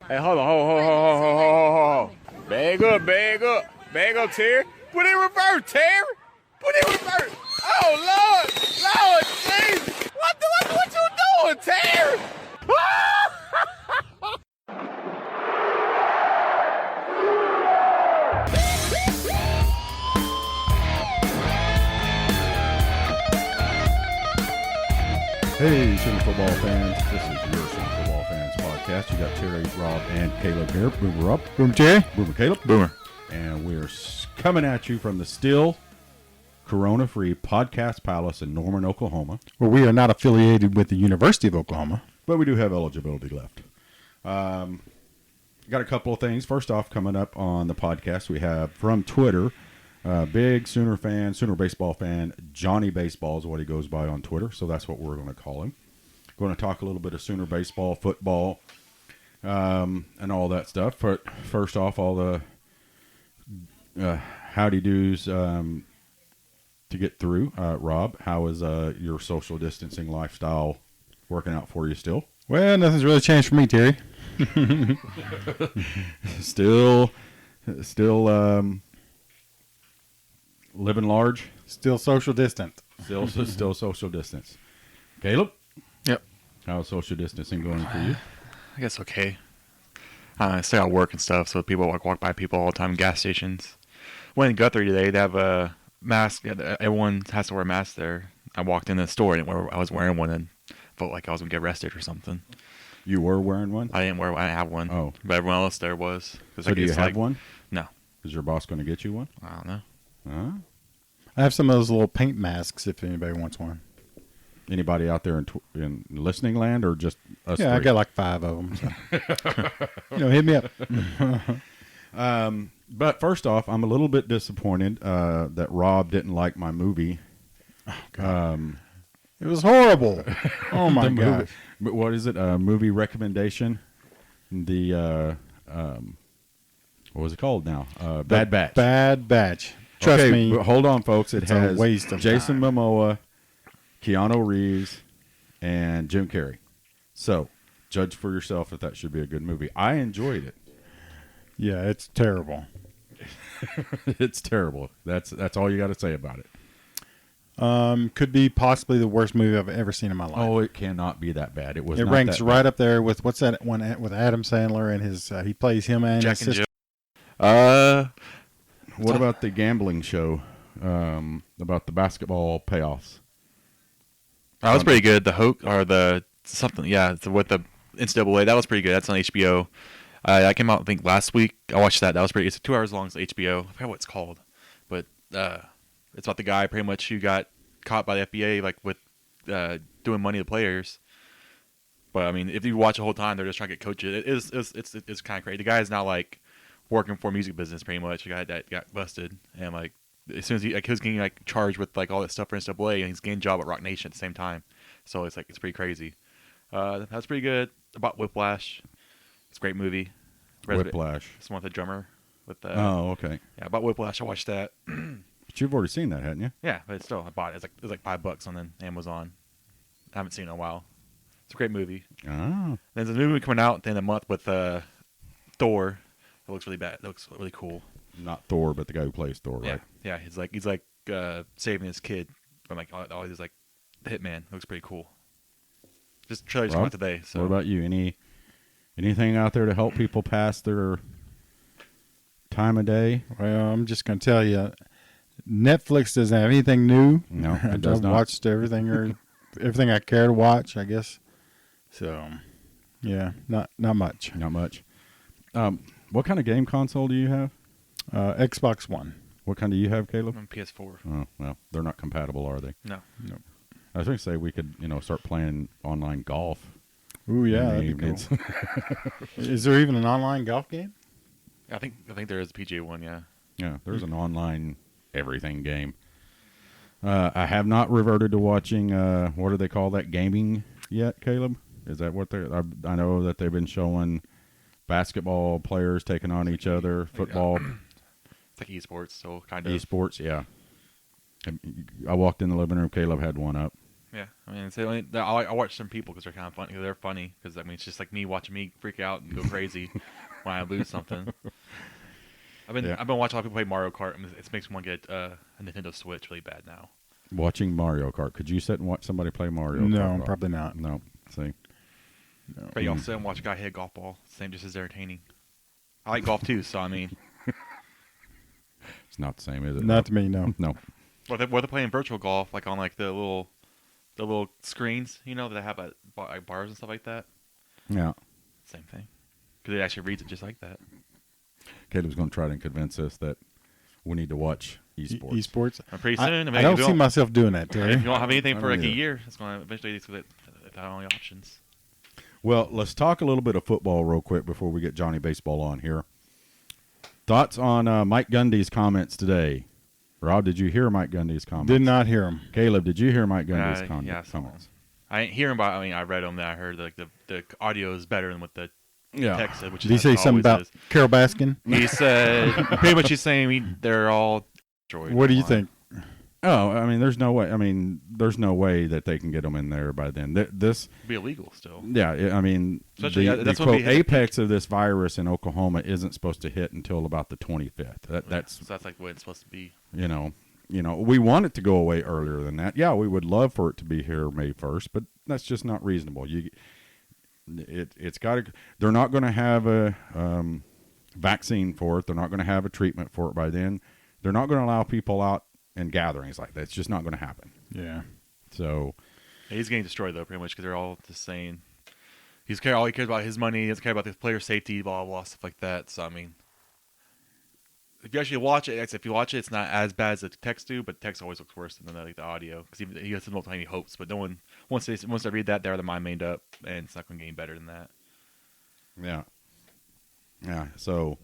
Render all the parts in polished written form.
Hey, hold on, hold. Bag up, Terry. Put it in reverse, Terry. Put it in reverse. Oh, Lord, jeez. What you doing, Terry? Hey, Sooner football fans. This is your Sooner football fans podcast. You got Terry, Rob, and Caleb here. Boomer up. Boomer Terry. Boomer Caleb. Boomer. And we're coming at you from the still corona-free Podcast Palace in Norman, Oklahoma. Well, we are not affiliated with the University of Oklahoma. But we do have eligibility left. Got a couple of things. First off, coming up on the podcast, we have from Twitter, big Sooner fan, Sooner baseball fan, Johnny Baseball is what he goes by on Twitter, so that's what we're going to call him. Going to talk a little bit of Sooner baseball, football, and all that stuff. But first off, all the howdy do's to get through. Rob, how is your social distancing lifestyle working out for you still? Well, nothing's really changed for me, Terry. Still living large. Still social distant. Still social distance. Caleb? Yep. How's social distancing going for you? I guess okay. I still got work and stuff, so people walk by people all the time in gas stations. Went in Guthrie today. They have a mask. Everyone has to wear a mask there. I walked in the store and I was wearing one and felt like I was going to get arrested or something. You were wearing one? I didn't have one. Oh. But everyone else there was. So do you have one? No. Is your boss going to get you one? I don't know. Huh? I have some of those little paint masks if anybody wants one. Anybody out there in listening land or just us Yeah, three? I got like 5 of them. So. Hit me up. But first off, I'm a little bit disappointed that Rob didn't like my movie. It was horrible. Oh, my gosh. But what is it? Movie recommendation? The what was it called now? Bad Batch. Bad Batch. Trust okay, me. But hold on, folks. It it's a has waste of Jason time. Momoa, Keanu Reeves, and Jim Carrey. So, judge for yourself if that should be a good movie. I enjoyed it. Yeah, it's terrible. It's terrible. That's all you got to say about it. Could be possibly the worst movie I've ever seen in my life. Oh, it cannot be that bad. It was. It not ranks that right bad. up there with what's that one with Adam Sandler and his he plays him and Jack his and sister. Jill. What about the gambling show about the basketball payoffs? That was pretty good. The Hoke or the something, yeah, with the NCAA. That was pretty good. That's on HBO. That came out I think last week. I watched that. That was pretty. It's 2 hours long. It's HBO. I forgot what it's called, but it's about the guy pretty much who got caught by the FBA like with doing money to players. But I mean, if you watch the whole time, they're just trying to get coaches. It's kind of crazy. The guy is not like working for a music business pretty much. The guy that got busted and like as soon as he was getting like charged with like all that stuff for NCAA and he's getting a job at Rock Nation at the same time. So it's pretty crazy. That's pretty good. About Whiplash. It's a great movie. Whiplash. It's one with the drummer with Oh, okay. yeah, about Whiplash. I watched that. But you've already seen that, hadn't you? Yeah, but still I bought it. It was like $5 on Amazon. I haven't seen it in a while. It's a great movie. Oh. There's a new movie coming out at the end of the month with Thor. It looks really bad. It looks really cool. Not Thor, but the guy who plays Thor, Yeah, right? yeah. He's like saving his kid from like all these like the hitman. It looks pretty cool. Just trailer just came Rob, out today. So what about you? Anything out there to help people pass their time of day? Well, I'm just going to tell you, Netflix doesn't have anything new. No, it does I've not. watched everything I care to watch, I guess. So, yeah, not much. Not much. What kind of game console do you have? Xbox One. What kind do you have, Caleb? I'm on PS4. Oh, well, they're not compatible, are they? No. Nope. I was going to say we could, start playing online golf. Ooh, yeah, in the that'd be evenings. cool. Is there even an online golf game? I think there is a PGA one. Yeah. Yeah, there's an online everything game. I have not reverted to watching, what do they call that, gaming yet, Caleb? Is that what they're... I know that they've been showing basketball players taking on each other, football, It's like esports, so kind of. esports, yeah. I walked in the living room, Caleb had one up. Yeah, I mean, it's only, I watch some people because they're kind of funny. They're funny because I mean, it's just like me watching me freak out and go crazy when I lose something. I've been watching a lot of people play Mario Kart, and it makes me want to get a Nintendo Switch really bad now. Watching Mario Kart. Could you sit and watch somebody play Mario Kart? No, probably not. No. See. No. But you also sit and watch a guy hit a golf ball. Same, just as entertaining. I like golf too, so I mean, It's not the same, is it? Not to me, no. No. what they're playing virtual golf, like on like the little screens, you know, that they have at bars and stuff like that. Yeah. Same thing, because it actually reads it just like that. Caleb's going to try to convince us that we need to watch esports. Esports. And pretty soon, I mean, don't if you see myself doing that, If Terry. you don't have anything I for don't like a either. year, it's going to eventually it's the only options. Well, let's talk a little bit of football real quick before we get Johnny Baseball on here. Thoughts on Mike Gundy's comments today? Rob, did you hear Mike Gundy's comments? Did not hear him. Caleb, did you hear Mike Gundy's Yeah, I saw comments? I didn't hear him, but I mean, I read them. That I heard like the audio is better than what the Yeah. text said, which Did he is say how it something about always Carol Baskin? is. He said pretty much he's saying they're all destroyed. What do you online. think? Oh, I mean, there's no way. I mean, there's no way that they can get them in there by then. This, It'd be illegal still. yeah, I mean, Especially, the, yeah, that's the when quote we hit- apex of this virus in Oklahoma isn't supposed to hit until about the 25th. That's So that's like what it's supposed to be. you know, we want it to go away earlier than that. Yeah, we would love for it to be here May 1st, but that's just not reasonable. It's got to. They're not going to have a vaccine for it. They're not going to have a treatment for it by then. They're not going to allow people out in gatherings like that. It's just not going to happen. Yeah. So, He's getting destroyed though, pretty much, because they're all just saying all he cares about his money. He doesn't care about the player safety, blah blah stuff like that. So I mean, if you actually watch it, it's not as bad as the text do, but text always looks worse than the audio because he has no tiny hopes. But no one once they read that, they're the mind made up, and it's not going to get any better than that. yeah. So,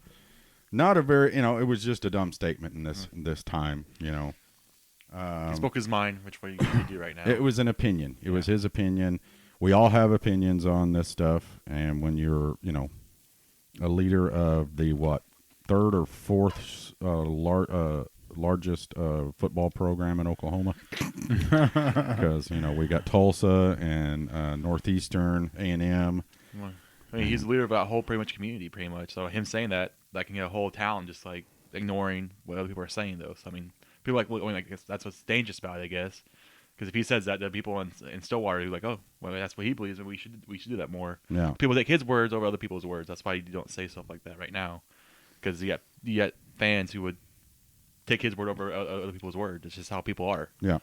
not a very. It was just a dumb statement in this time. He spoke his mind, which way you do right now. It was an opinion. It was his opinion. We all have opinions on this stuff, and when you're, a leader of the third or fourth largest football program in Oklahoma, because we got Tulsa and Northeastern A&M. I mean, he's the leader of that whole pretty much community, pretty much. So him saying that can get a whole town just like ignoring what other people are saying, though. So I mean, people I guess that's what's dangerous about it, I guess. Because if he says that, the people in Stillwater are like, oh, well, that's what he believes, and we should do that more. Yeah. People take his words over other people's words. That's why you don't say stuff like that right now. Because you got fans who would take his word over other people's word. It's just how people are. Yeah.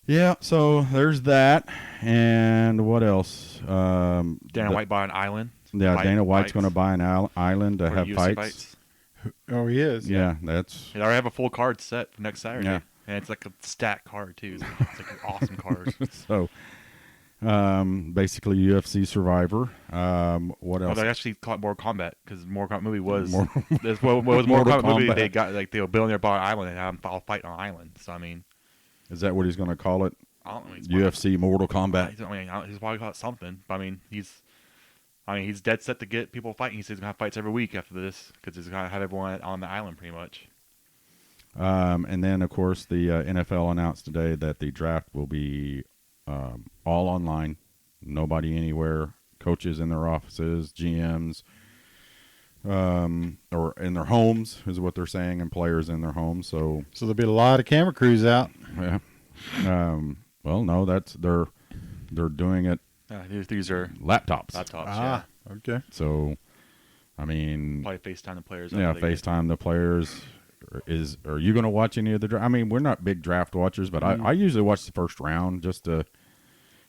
Yeah, so there's that. And what else? Dana White bought an island. Yeah, Dana White's going to buy an island to for have UFC fights. Oh, he is. Yeah, that's... They already have a full card set for next Saturday. Yeah. And it's like a stat card, too. It's like an awesome card. So, basically UFC Survivor. What Well, else? they actually call it Mortal Kombat because Mortal Kombat movie was More- what was Mortal Mortal Kombat movie. Kombat. They got they were building their bought an island and have them all fight on an island. So I mean, Is that what he's going to call it? I don't know. He's UFC Mortal Kombat. he's probably call it something. But I mean, he's dead set to get people fighting. He says he's gonna have fights every week after this because he's gonna have everyone on the island pretty much. And then, of course, the NFL announced today that the draft will be all online. Nobody anywhere. Coaches in their offices, GMs, or in their homes is what they're saying, and players in their homes. So there'll be a lot of camera crews out. yeah. Well, no, they're doing it These are laptops. laptops. Okay. So, I mean, Probably FaceTime the players. yeah, after they get- FaceTime the players. Are you going to watch any of the draft? I mean, we're not big draft watchers, but I usually watch the first round just to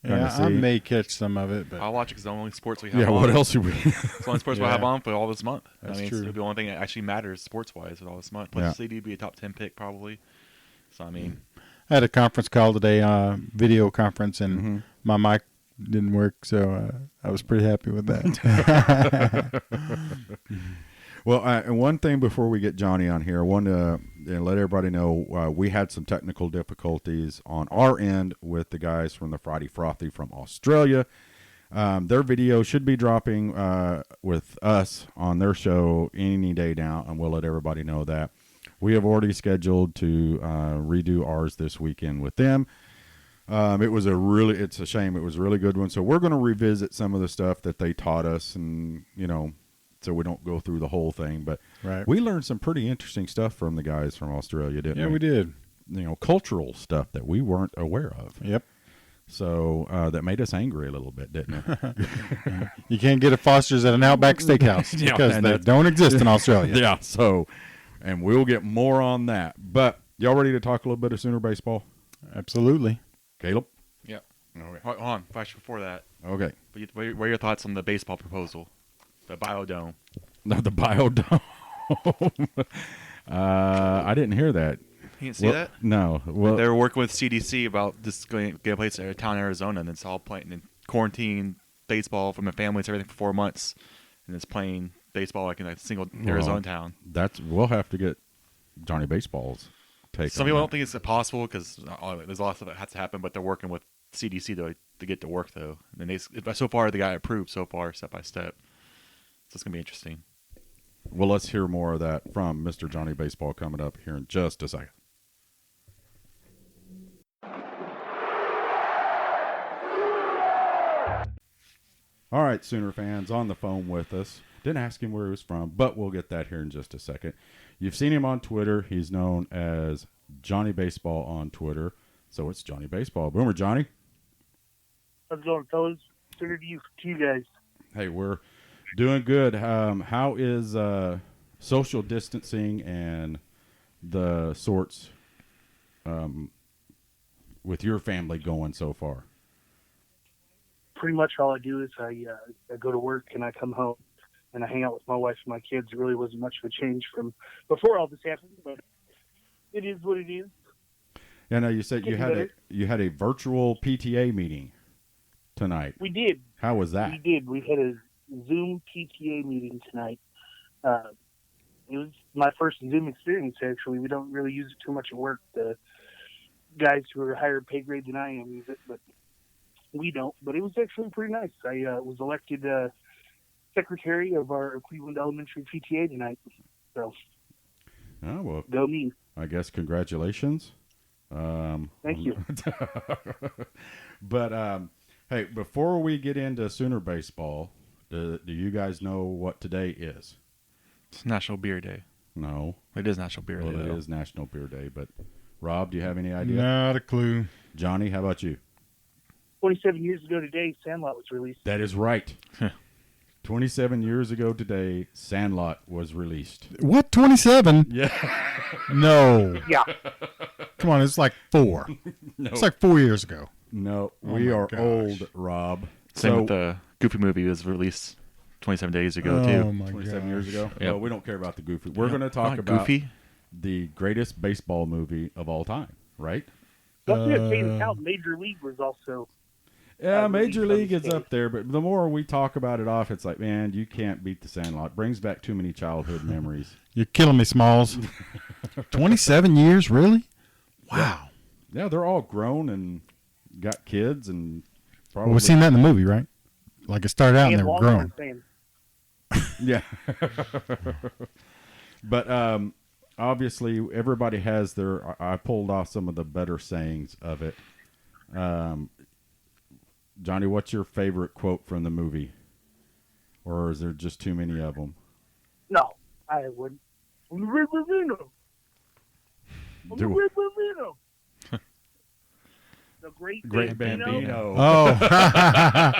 kind Yeah, of see. I may catch some of it, but I'll watch it because the only sports we have. Yeah, on. what else are we? It's the only sports we'll Yeah. have on for all this month. That's I mean, true. It's the only thing that actually matters sports-wise with all this month. Plus, Yeah. CD would be a top 10 pick probably. So I mean, I had a conference call today, video conference, and Mhm. my mic didn't work, so I was pretty happy with that. Well, and one thing before we get Johnny on here, I want to let everybody know we had some technical difficulties on our end with the guys from the Friday Frothy from Australia. Their video should be dropping with us on their show any day now, and we'll let everybody know that. we have already scheduled to redo ours this weekend with them. It's a shame. It was a really good one. So we're going to revisit some of the stuff that they taught us, and so we don't go through the whole thing. But Right. we learned some pretty interesting stuff from the guys from Australia, didn't we? Yeah, we did. Cultural stuff that we weren't aware of. Yep. So that made us angry a little bit, didn't it? You can't get a Foster's at an Outback Steakhouse Yeah, because and they that's- don't exist in Australia. Yeah. So, and we'll get more on that. But y'all ready to talk a little bit of Sooner baseball? Absolutely. Caleb? Yep. Okay. Hold on. Actually, before that, Okay. what are your thoughts on the baseball proposal? The Biodome. No, the Biodome. I didn't hear that. You didn't see Well, that? No. Well, They were working with CDC about just going to get a place in a town in Arizona, and it's all playing in quarantine baseball from a family and everything for 4 months, and it's playing baseball like in a single Arizona town. we'll have to get Johnny Baseball's take. Some on people that. don't think it's possible because there's a lot of stuff that has to happen, but they're working with CDC to get to work though. And so far they got it approved so far step by step. So it's gonna be interesting. Well, let's hear more of that from Mr. Johnny Baseball coming up here in just a second. All right, Sooner fans on the phone with us. Didn't ask him where he was from, but we'll get that here in just a second. You've seen him on Twitter. He's known as Johnny Baseball on Twitter. So it's Johnny Baseball. Boomer Johnny. How's it going, fellas? Sooner to you guys. Hey, we're doing good. How is social distancing and the sorts with your family going so far? Pretty much all I do is I go to work and I come home and I hang out with my wife and my kids. It really wasn't much of a change from before all this happened, but it is what it is. Yeah, no, you said you Getting had a virtual PTA meeting tonight. We did. How was that? We did. We had a Zoom PTA meeting tonight. It was my first Zoom experience, actually. We don't really use it too much at work. The guys who are higher pay grade than I am use it, but we don't. But it was actually pretty nice. I was elected secretary of our Cleveland Elementary PTA tonight. So, Oh, well, go me. I guess congratulations. Thank you. But hey, before we get into Sooner baseball, do you guys know what today is? It's National Beer Day. No. It is National Beer Well, Day. it though. is National Beer Day. But Rob, do you have any idea? Not a clue. Johnny, how about you? 27 years ago today, Sandlot was released. That is right. 27 years ago today, Sandlot was released. What? 27? Yeah. No. Yeah. Come on, it's like 4. No. It's like 4 years ago. No, Oh we my are gosh. old, Rob. Same So- with the Goofy movie was released 27 days ago Oh too. my 27 gosh. years ago. Yep. Well, we don't care about the Goofy. We're going to talk Not about Goofy. the greatest baseball movie of all time, right? Don't count. Major League was also. Yeah, Major released on League the is stage. up there, but the more we talk about it off, it's like, man, you can't beat the Sandlot. Brings back too many childhood memories. You're killing me, Smalls. 27 years, really? Wow. Yeah, they're all grown and got kids and probably. Well, we've seen that in the movie, right? Like it started out and And they were Longhorn grown. fans. Yeah. But obviously, everybody has their. I pulled off some of the better sayings of it. Johnny, what's your favorite quote from the movie? Or is there just too many of them? No, I wouldn't. I'm the Red Bambino. I'm the Do- Red Bambino. The Great Great Bambino. Bambino. Oh.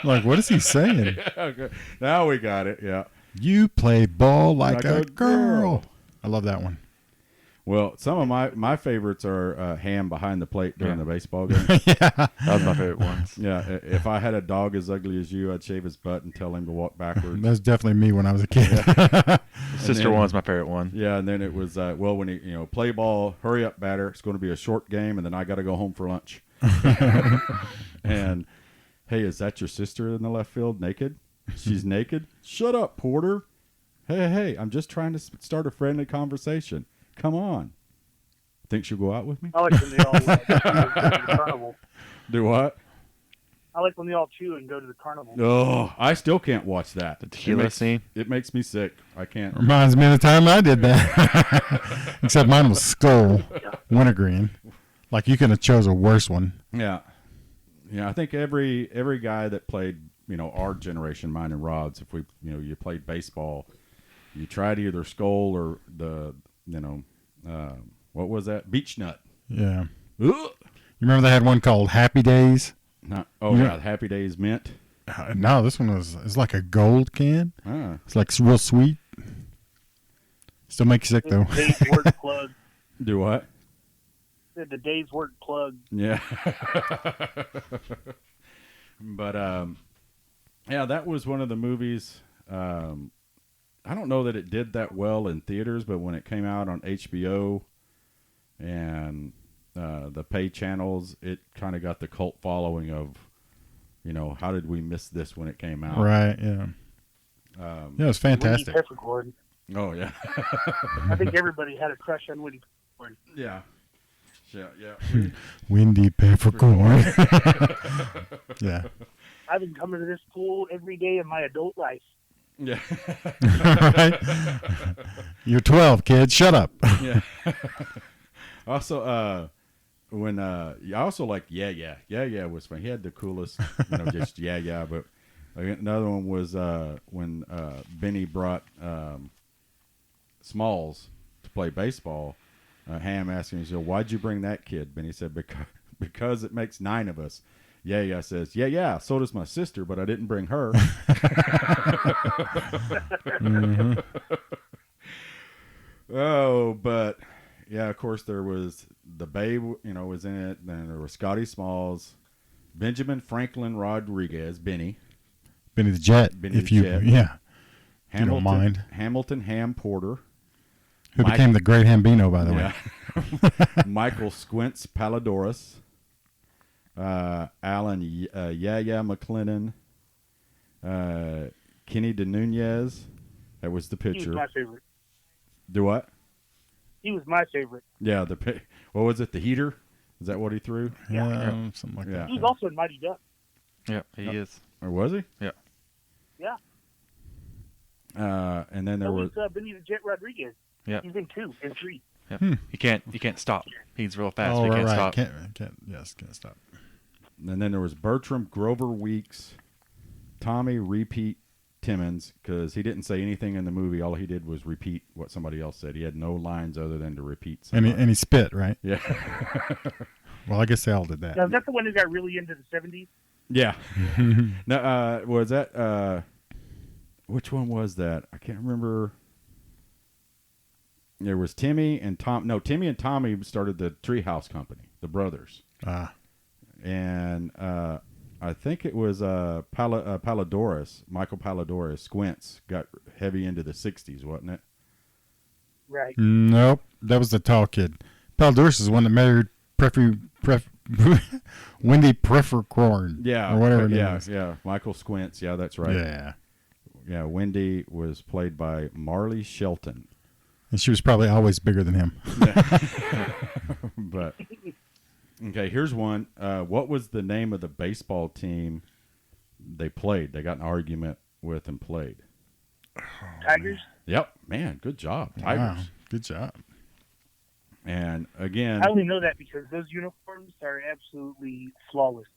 Like, what is he saying? Okay. Now we got it. Yeah. You play ball like, Like a a girl. girl. I love that one. Well, some of my favorites are Ham behind the plate during the baseball game. That was my favorite ones. Yeah. If I had a dog as ugly as you, I'd shave his butt and tell him to walk backwards. That's definitely me when I was a kid. Sister then- one's my favorite one. Yeah, and then it was well when he play ball, hurry up, batter. It's going to be a short game, and then I got to go home for lunch. And hey, is that your sister in the left field naked? She's naked. Shut up, Porter. Hey, I'm just trying to start a friendly conversation. Come on. Think she'll go out with me? I like when they all carnival. Do what? I like when they all chew and go to the carnival. Oh, I still can't watch that. The tequila scene. It makes me sick. I can't. Reminds me of the time I did that. Except mine was skull, wintergreen. Like you could have chose a worse one. Yeah, yeah. I think every guy that played, our generation, mine and Rod's, if we, you played baseball, you tried either skull or the, what was that? Beech nut. Yeah. Ugh. You remember they had one called Happy Days? Yeah, Happy Days Mint. No, this one it's like a gold can. Ah. It's like real sweet. Still makes you sick though. Day's work plug. Do what? The day's work plug. Yeah. But yeah, that was one of the movies. I don't know that it did that well in theaters, but when it came out on HBO and the pay channels, it kind of got the cult following of, how did we miss this when it came out? Right, yeah. Yeah, it was fantastic. Winnie Peppercorn. Oh, yeah. I think everybody had a crush on Winnie Peppercorn. Yeah. Yeah, yeah. Windy Peppercorn. Yeah. I've been coming to this pool every day of my adult life. Yeah. Right? You're 12, kid. Shut up. Yeah. Also, when I also like Yeah was fun. He had the coolest, just Yeah. But another one was when Benny brought Smalls to play baseball. Ham asking him, he said, "Why'd you bring that kid?" Benny said, "Because it makes 9 of us." Yeah says, "Yeah. So does my sister, but I didn't bring her." Mm-hmm. Oh, but yeah, of course there was the Babe, was in it. Then there was Scotty Smalls, Benjamin Franklin Rodriguez, Benny Benny the Jet. Benny if the you, Jet. yeah. Hamilton, you don't mind. Hamilton Ham Porter, Who became the great Hambino, by the way. Michael Squints Palladorus, Alan Yaya McLennan, Kenny DeNunez. That was the He pitcher. was my favorite. Do what? He was my favorite. Yeah, what was it? The heater? Is that what he threw? Yeah, something like Yeah. that. He was also in Mighty Ducks. Yeah, he is. Or was he? Yeah. Yeah. And then there That was was Benny the Jet Rodriguez. Yeah. He's in 2 and 3. Yep. You can't stop. He's real fast. Oh, but you right, can't right. stop. Can't stop. and then there was Bertram Grover Weeks, Tommy Repeat Timmons, because he didn't say anything in the movie. All he did was repeat what somebody else said. He had no lines other than to repeat And something. he spit, right? Yeah. Well, I guess they all did that. Now, is that the one who got really into the 70s? Yeah. No, was that which one was that? I can't remember. There was Timmy and Tom. No, Timmy and Tommy started the Treehouse Company, the brothers. And I think it was Palladorus, Michael Palladorus, Squints, got heavy into the 60s, wasn't it? Right. Nope. That was the tall kid. Palladorus is the one that married Wendy Peppercorn. Yeah. Or whatever her name yeah, is. yeah. Michael Squints. Yeah, that's right. Yeah. Yeah, Wendy was played by Marley Shelton. And she was probably always bigger than him. But okay, here's one. What was the name of the baseball team they played? They got in an argument with and played. Tigers? Yep, man, good job, Tigers. Wow. Good job. And again, I only know that because those uniforms are absolutely flawless.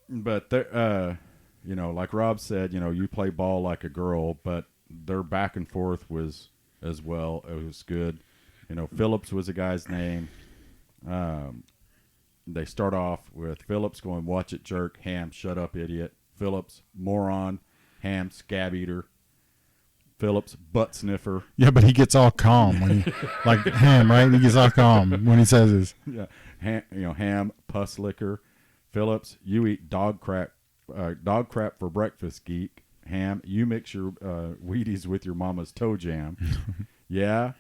but like Rob said, you play ball like a girl, but their back and forth was as well. It was good. Phillips was the guy's name. They start off with Phillips going, "Watch it, jerk." Ham, "Shut up, idiot." Phillips, "Moron." Ham, "Scab eater." Phillips, "Butt sniffer." Yeah, but he gets all calm when he, like Ham, right? He gets all calm when he says this. Yeah, Ham, "Puss licker." Phillips, "You eat dog crap for breakfast, geek." Ham, "You mix your Wheaties with your mama's toe jam." Yeah,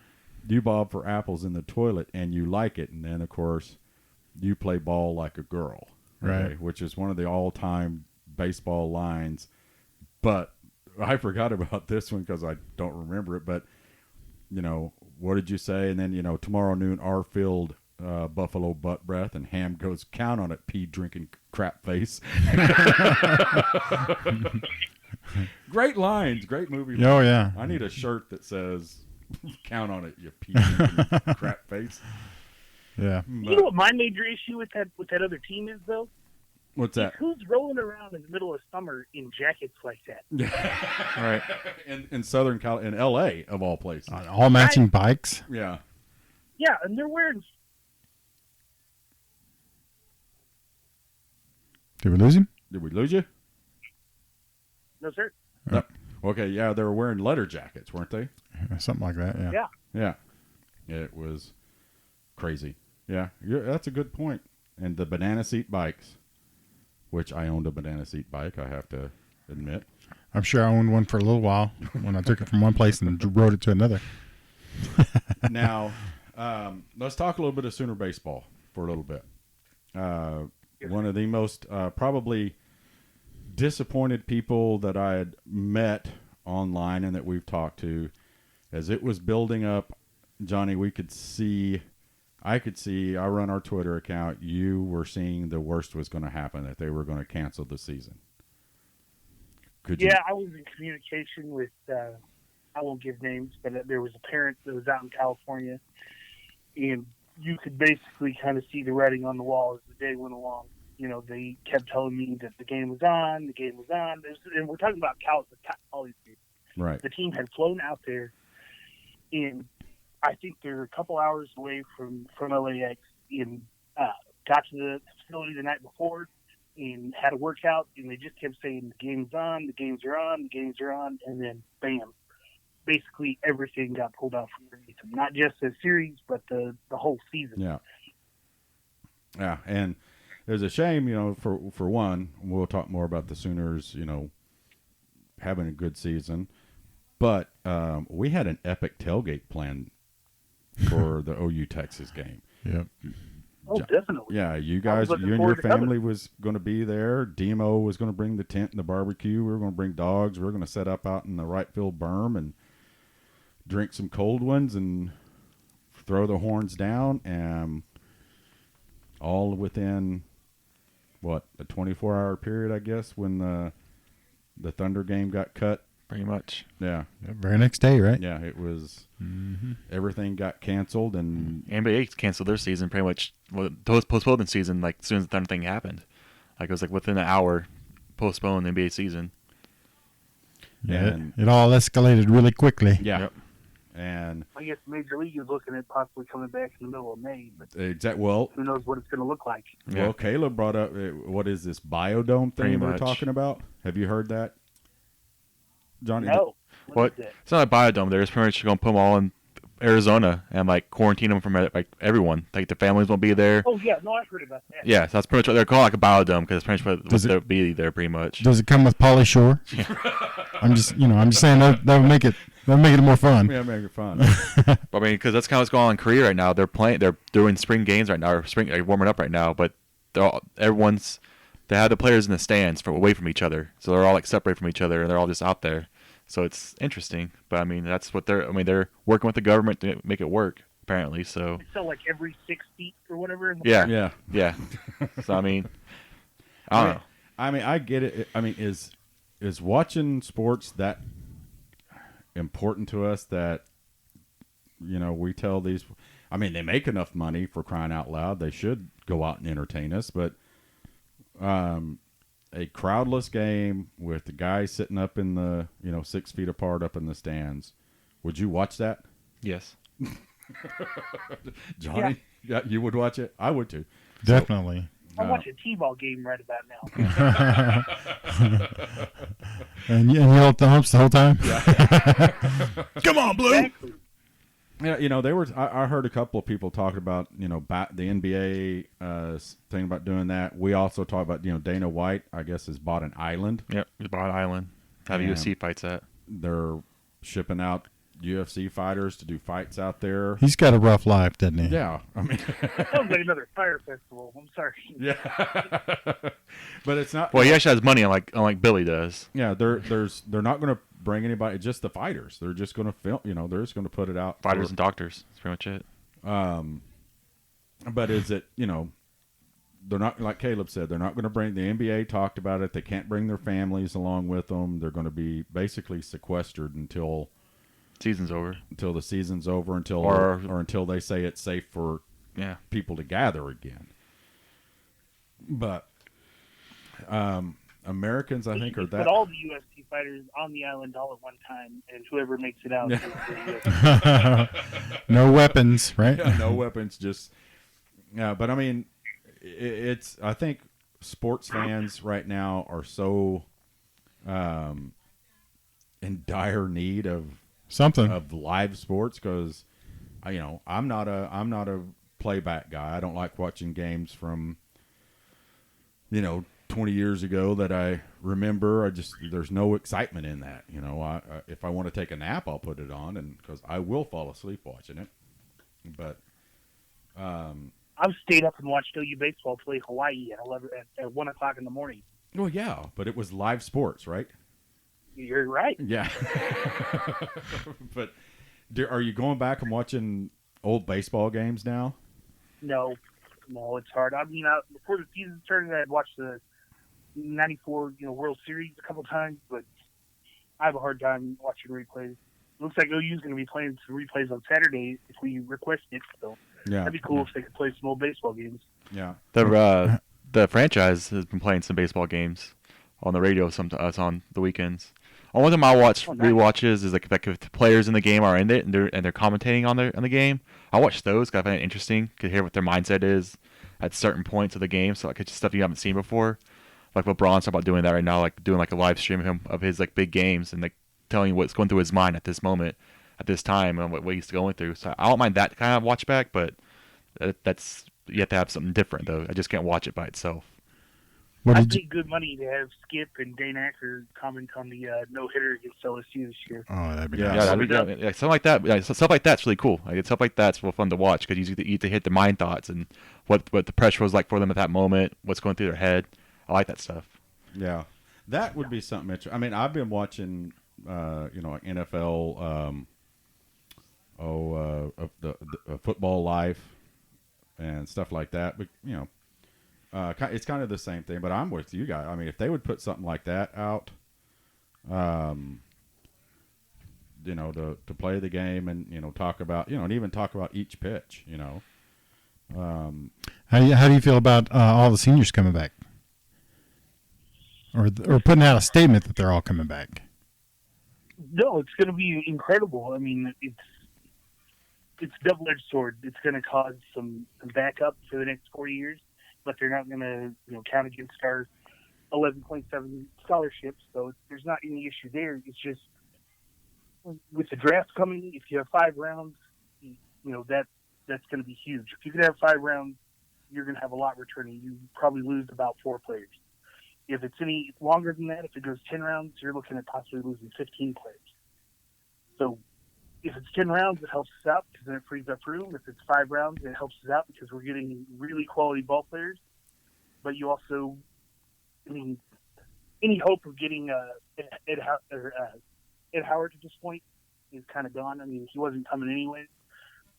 "You bob for apples in the toilet and you like it." And then, of course, "You play ball like a girl." Right. Which is one of the all-time baseball lines. But I forgot about this one because I don't remember it. But, what did you say? And then, tomorrow noon, our field Buffalo butt breath, and Ham goes, count on it, pee drinking crap face. Great lines, great movie. Oh yeah. I need a shirt that says, count on it, you pee drinking crap face. Yeah. You know what my major issue with that other team is, though? What's that? Who's rolling around in the middle of summer in jackets like that? Right. in Southern Cal, in L.A. of all places. All matching bikes. Yeah. Yeah, and they're wearing. Did we lose him? Did we lose you? No, sir. No. Okay, yeah, they were wearing leather jackets, weren't they? Something like that. Yeah. Yeah. Yeah. It was crazy. Yeah, that's a good point. And the banana seat bikes, which I owned a banana seat bike, I have to admit. I'm sure I owned one for a little while when I took it from one place and rode it to another. Now, let's talk a little bit of Sooner baseball for a little bit. One of the most probably disappointed people that I had met online and that we've talked to, as it was building up, Johnny, I run our Twitter account, you were seeing the worst was going to happen, that they were going to cancel the season. Yeah, I was in communication with, I won't give names, but there was a parent that was out in California, and you could basically kind of see the writing on the wall as the day went along. You know, they kept telling me that the game was on. And we're talking about college. Right. The team had flown out there, and I think they're a couple hours away from LAX, and got to the facility the night before and had a workout, and they just kept saying the game's on, the games are on, the games are on, and then bam, basically everything got pulled out from underneath them. Not just the series, but the whole season. Yeah. Yeah, and it was a shame, you know, for one, we'll talk more about the Sooners, you know, having a good season, but we had an epic tailgate plan for the OU Texas game. Yep. Oh, definitely. Yeah, you guys, looking you and your forward to coming. family was going to be there. Demo was going to bring the tent and the barbecue. We were going to bring dogs. We were going to set up out in the right field berm and drink some cold ones and throw the horns down, and all within a 24-hour period, I guess, when the Thunder game got cut. Pretty much. Yeah, Very next day, right? yeah, it was. Everything got canceled, and NBA canceled their season pretty much. Well, postponed the season like as soon as the Thunder thing happened. Like it was like within an hour, postponed the NBA season. Yeah. And- It all escalated really quickly. yeah, Yep. and I guess Major League is looking at possibly coming back in the middle of May, but well, who knows what it's going to look like. Yeah. well, Caleb brought up what is this biodome Pretty thing we're much. talking about? Have you heard that, Johnny? No. What? is that? It's not a biodome. They're just pretty much going to put them all in Arizona and like quarantine them from like everyone. Like the families won't be there. Oh, yeah. No, I've heard about that. Yeah, so that's pretty much what they're calling like a biodome because it's pretty much what Does it- they'll be there pretty much. Does it come with Pauly Shore? I'm just saying that would make it more fun. Yeah, make it fun. I mean, because that's kind of what's going on in Korea right now. They're doing spring games right now, or warming up right now. But they have the players in the stands away from each other, so they're all like separated from each other, and they're all just out there. So it's interesting. But I mean, that's what they're working with the government to make it work apparently. So So, like every 6 feet or whatever. In the yeah, Yeah. yeah. So I mean, I don't know. I mean, I get it. I mean, is watching sports that important to us that, you know, we tell these, I mean, they make enough money, for crying out loud. They should go out and entertain us, but a crowdless game with the guys sitting up in the, 6 feet apart up in the stands, would you watch that? Yes. Johnny? Yeah, you would watch it? I would too. Definitely. I'll watch a T-ball game right about now. And yell at the humps the whole time. Come on, Blue! Exactly. Yeah, they were. I heard a couple of people talking about, the NBA thing about doing that. We also talked about, Dana White, I guess, has bought an island. Yep. Just bought an island. Have Yeah. UFC fights at. They're shipping out UFC fighters to do fights out there. He's got a rough life, doesn't he? Yeah, I mean, Sounds like another fire festival. I'm sorry. yeah, but it's not. Well, he actually has money unlike Billy does. Yeah, they're not going to bring anybody. Just the fighters. They're just going to film. They're just going to put it out. Fighters and doctors. That's pretty much it. But is it, they're not, like Caleb said, they're not going to bring, the NBA talked about it. They can't bring their families along with them. They're going to be basically sequestered until Season's over. the season's over, Or until they say it's safe for Yeah. people to gather again. But Americans, I think, are Put that. all the UFC fighters on the island all at one time, and whoever makes it out. Yeah. is the UFC. No weapons, right? No weapons, just but I mean, it's, I think sports fans right now are so in dire need of Something. live sports, because I'm not a playback guy. I don't like watching games from 20 years ago that I remember. There's no excitement in that. If I want to take a nap, I'll put it on, and because I will fall asleep watching it. But I've stayed up and watched OU baseball play Hawaii at 1 o'clock in the morning. well, yeah, but it was live sports, right? You're right. Yeah. But are you going back and watching old baseball games now? No, it's hard. I mean, before the season started, I'd watched the '94 World Series a couple times, but I have a hard time watching replays. Looks like OU's going to be playing some replays on Saturday if we request it. So Yeah. that'd be cool if they could play some old baseball games. Yeah. The franchise has been playing some baseball games on the radio sometimes on the weekends. Only time I watch Oh, nice. rewatches is like if the players in the game are in it and they're commentating on the game. I watch those because I find it interesting to hear what their mindset is at certain points of the game. So like it's just stuff you haven't seen before. Like LeBron's talking about doing that right now, like doing like a live stream of his like big games and like telling you what's going through his mind at this moment, at this time, and what he's going through. So I don't mind that kind of watch back, but that's, you have to have something different though. I just can't watch it by itself. What I did you? paid good money to have Skip and Dane Acker comment on the no-hitter against LSU this year. Oh, that'd be Yeah. nice. Yeah, something like that. Yeah, stuff like that's really cool. Like stuff like that's real fun to watch because you get to hit the mind thoughts and what the pressure was like for them at that moment, what's going through their head. I like that stuff. Yeah. That would be something interesting. I mean, I've been watching, like NFL, the Football Life and stuff like that. But, it's kind of the same thing. But I'm with you guys. I mean, if they would put something like that out, to play the game and, talk about, and even talk about each pitch, How do you feel about all the seniors coming back, or putting out a statement that they're all coming back? No, it's going to be incredible. I mean, it's a double-edged sword. It's going to cause some backup for the next 4 years, but they're not going to count against our 11.7 scholarships. So there's not any issue there. It's just with the draft coming, if you have 5 rounds, that's going to be huge. If you could have 5 rounds, you're going to have a lot returning. You probably lose about 4 players. If it's any longer than that, if it goes 10 rounds, you're looking at possibly losing 15 players. So if it's 10 rounds, it helps us out because then it frees up room. If it's 5 rounds, it helps us out because we're getting really quality ball players. But you also, any hope of getting Ed Howard at this point is kind of gone. I mean, he wasn't coming anyways.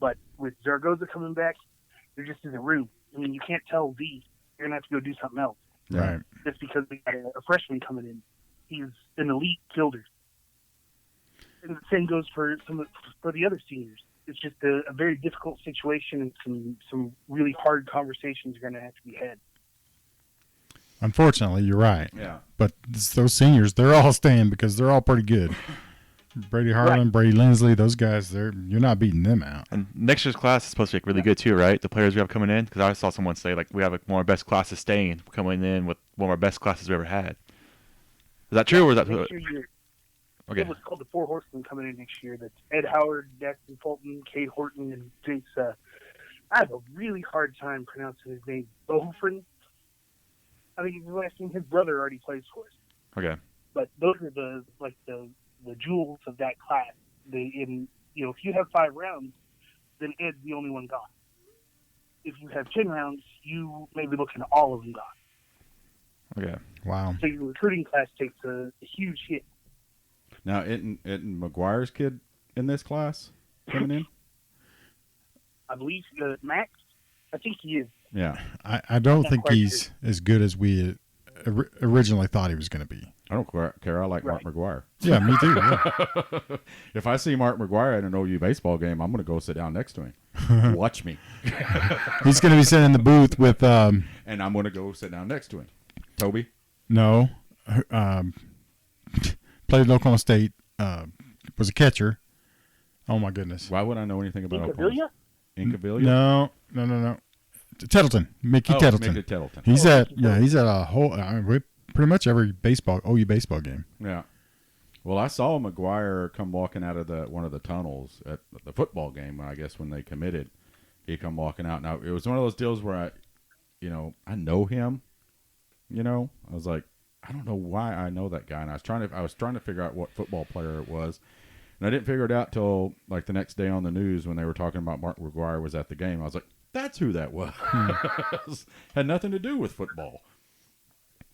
But with Zaragoza coming back, there just isn't room. I mean, you can't tell V, you're going to have to go do something else. Right. Just because we got a freshman coming in. He's an elite fielder. And the same goes for the other seniors. It's just a very difficult situation and some really hard conversations are going to have to be had. Unfortunately, you're right. Yeah. But those seniors, they're all staying because they're all pretty good. Brady Harlan, Right. Brady Lindsley, those guys, you're not beating them out. And next year's class is supposed to be really good too, right? The players we have coming in, because I saw someone say like we have one of our best classes staying, coming in with one of our best classes we ever had. Is that true, or is that Next year, okay? it was called the Four Horsemen coming in next year. That's Ed Howard, Daxton Fulton, Cade Horton, and Jace. I have a really hard time pronouncing his name. Bohofren. I think his last name. His brother already plays for us. Okay. But those are the jewels of that class. If you have 5 rounds, then Ed's the only one gone. If you have 10 rounds, you may be looking at all of them gone. Okay. Wow. So your recruiting class takes a huge hit. Now, isn't McGuire's kid in this class coming in? I believe Max. I think he is. Yeah. I don't Not think quite he's as good as we originally thought he was going to be. I don't care. I like Right. Mark McGuire. Yeah, me too. Yeah. If I see Mark McGuire at an OU baseball game, I'm going to go sit down next to him. Watch me. He's going to be sitting in the booth with And I'm going to go sit down next to him. Toby? no, played at Oklahoma State, was a catcher. Oh my goodness. Why would I know anything about Oklahoma? Incavilla? Incavilla? No. Tettleton, Mickey Tettleton. Mickey Tettleton. He's Oh, at Mickey he's at a whole pretty much every OU baseball game. Yeah. Well, I saw McGuire come walking out of one of the tunnels at the football game. I guess when they committed, he come walking out. Now it was one of those deals where I know him. I was like, I don't know why I know that guy, and I was trying to figure out what football player it was, and I didn't figure it out till like the next day on the news when they were talking about Mark McGuire was at the game. I was like, that's who that was. Had nothing to do with football.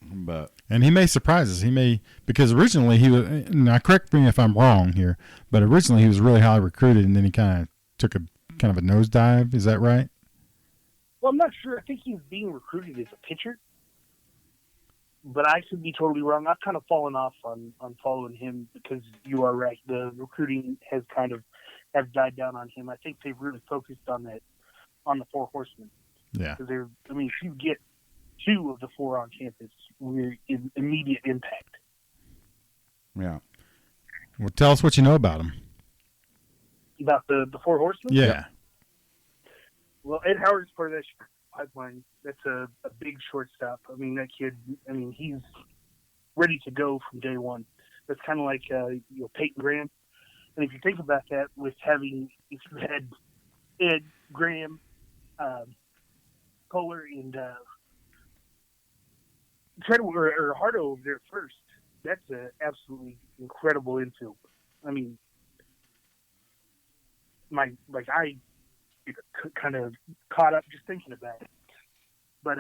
But And he may surprise us. He may, because originally he was, now correct me if I'm wrong here, but originally he was really highly recruited, and then he kind of took a nosedive. Is that right? Well, I'm not sure. I think he's being recruited as a pitcher, but I could be totally wrong. I've kind of fallen off on following him because you are right. The recruiting has have died down on him. I think they've really focused on the Four Horsemen. Yeah. Because if you get 2 of the 4 on campus, we're in immediate impact. yeah, Well, tell us what you know about him. About the Four Horsemen? Yeah. Well, Ed Howard's part of that pipeline. That's a big shortstop. I mean, that kid, he's ready to go from day one. That's kind of like Peyton Graham. And if you think about that, if you had Ed, Graham, Kohler, and Treadwell or Hardo over there first, that's an absolutely incredible infield. I mean, I kind of caught up just thinking about it. But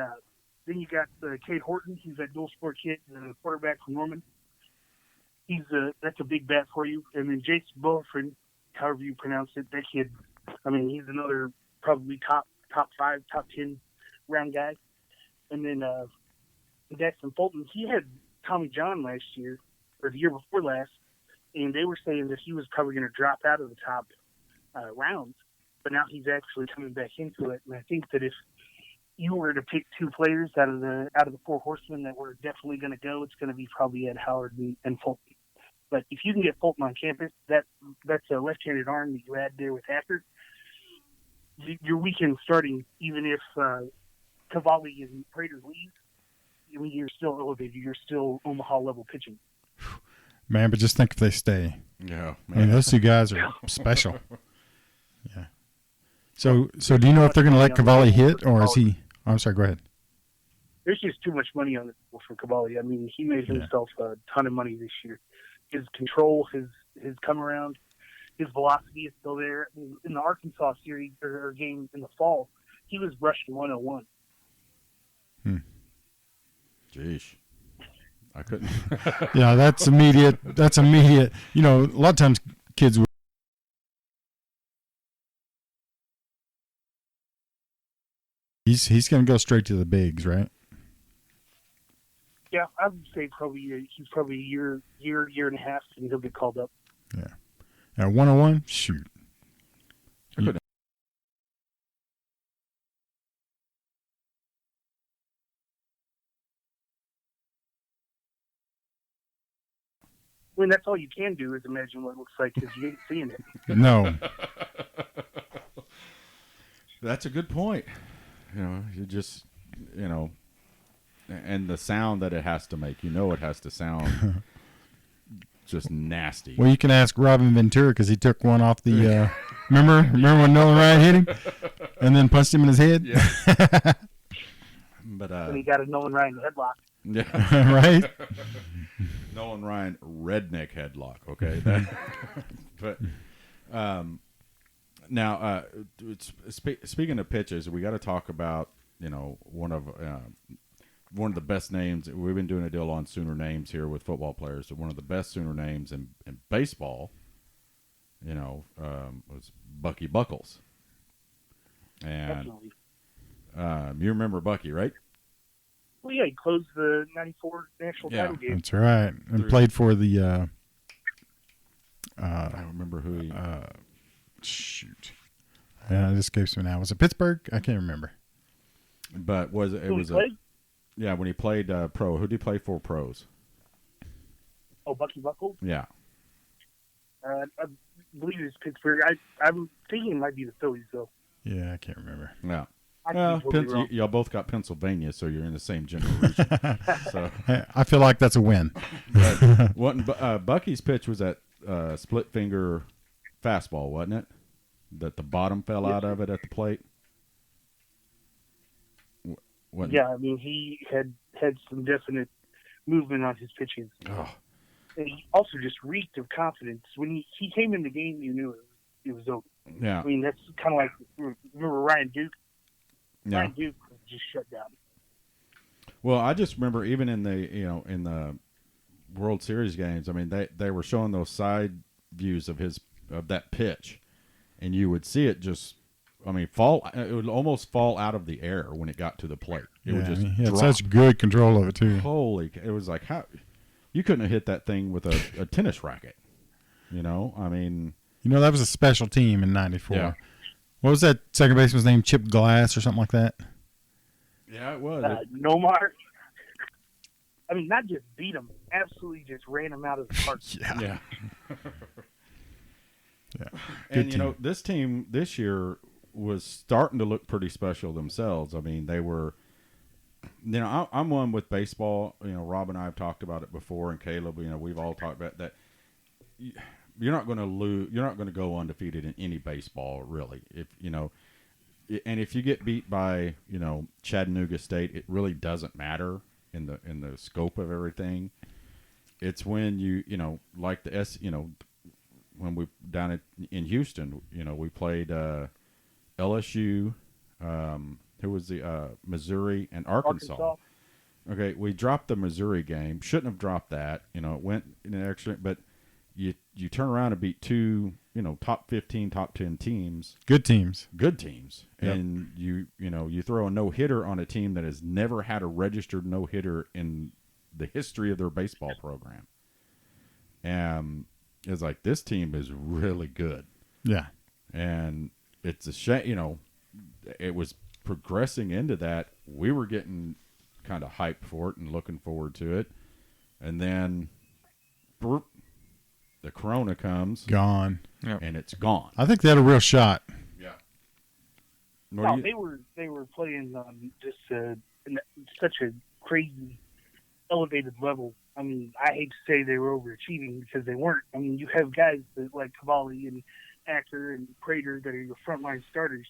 then you got Cade Horton. He's that dual sport kid, the quarterback from Norman. That's a big bat for you. And then Jason Bulford, however you pronounce it, that kid. He's another probably top 5, top 10 round guy. And then Daxton Fulton, he had Tommy John last year or the year before last, and they were saying that he was probably going to drop out of the top rounds. But now he's actually coming back into it, and I think that if you were to pick 2 players out of the Four Horsemen that were definitely going to go, it's going to be probably Ed Howard and Fulton. But if you can get Fulton on campus, that's a left-handed arm that you add there with Hacker. Your weekend starting, even if Cavalli and Prater leave, you're still elevated. You're still Omaha level pitching. Man, but just think if they stay. yeah. I mean, those 2 guys are special. Yeah. So do you know if they're going to let Cavalli hit, or is he? Oh, I'm sorry. Go ahead. There's just too much money on the table for Cavalli. He made himself a ton of money this year. His control, his come around, his velocity is still there. In the Arkansas series or game in the fall, he was rushing 101. Jeez. I couldn't. Yeah, that's immediate. That's immediate. A lot of times kids. He's going to go straight to the bigs, right? Yeah, I would say he's probably a year and a half, and he'll get called up. Yeah. At 101, shoot. That's all you can do is imagine what it looks like because you ain't seeing it. No. That's a good point. You just, and the sound that it has to make, it has to sound just nasty. Well, you can ask Robin Ventura because he took one off the. Remember when Nolan Ryan hit him, and then punched him in his head. Yeah. But and he got a Nolan Ryan headlock. Yeah. Right. Nolan Ryan redneck headlock. Okay. But now, speaking of pitches, we got to talk about one of the best names. We've been doing a deal on Sooner names here with football players. One of the best Sooner names in baseball, was Bucky Buckles. And Definitely. You remember Bucky, right? Well, yeah, he closed the '94 national Yeah. title game. That's right. And played for the I don't remember who he. shoot. Yeah, it escapes me now. Was it Pittsburgh? I can't remember. But was it? It Who he was played? yeah, when he played pro. Who did he play for pros? Oh, Bucky Buckles. Yeah. I believe it's Pittsburgh. I'm thinking it might be the Phillies, though. Yeah, I can't remember. Yeah. I could Well, be totally wrong. y'all both got Pennsylvania, so you're in the same generation. So, I feel like that's a win. Bucky's pitch was that split finger fastball, wasn't it? That the bottom fell out of it at the plate. Wasn't it? Yeah, I mean, he had some definite movement on his pitches. Oh, And he also just reeked of confidence. When he came in the game, you knew it was over. yeah. I mean, that's kind of like, remember Ryan Duke? Yeah. Ryan Duke was just shut down. Well, I just remember even in the in the World Series games. I mean, they were showing those side views of that pitch, and you would see it just. I mean, fall. It would almost fall out of the air when it got to the plate. It would just he had drop. such good control of it too. Holy! It was like how you couldn't have hit that thing with a tennis racket. I mean, That was a special team in '94. Yeah. What was that second baseman's name? Chip Glass or something like that? yeah, it was. Nomar. I mean, not just beat him, absolutely just ran him out of the park. Yeah. Yeah. Yeah. And Good team. this team this year was starting to look pretty special themselves. I mean, they were. I'm one with baseball. Rob and I have talked about it before, and Caleb. We've all talked about that. You're not going to lose. You're not going to go undefeated in any baseball, really. And if you get beat by Chattanooga State, it really doesn't matter in the scope of everything. It's when like the when we down in Houston, we played LSU, who was the Missouri and Arkansas. Okay, we dropped the Missouri game. Shouldn't have dropped that. It went in an extra, but you turn around and beat two, top 15, top 10 teams, Good teams. good teams, Yep. and you throw a no hitter on a team that has never had a registered no hitter in the history of their baseball program. And it's like this team is really good. Yeah. And it's a shame, it was progressing into that. We were getting kind of hyped for it and looking forward to it. And then burp, the corona comes Gone. and it's gone. I think they had a real shot. Yeah. No, they were playing just such a crazy, elevated level. I mean, I hate to say they were overachieving because they weren't. I mean, you have guys like Cavalli and Acker and Prater that are your frontline starters.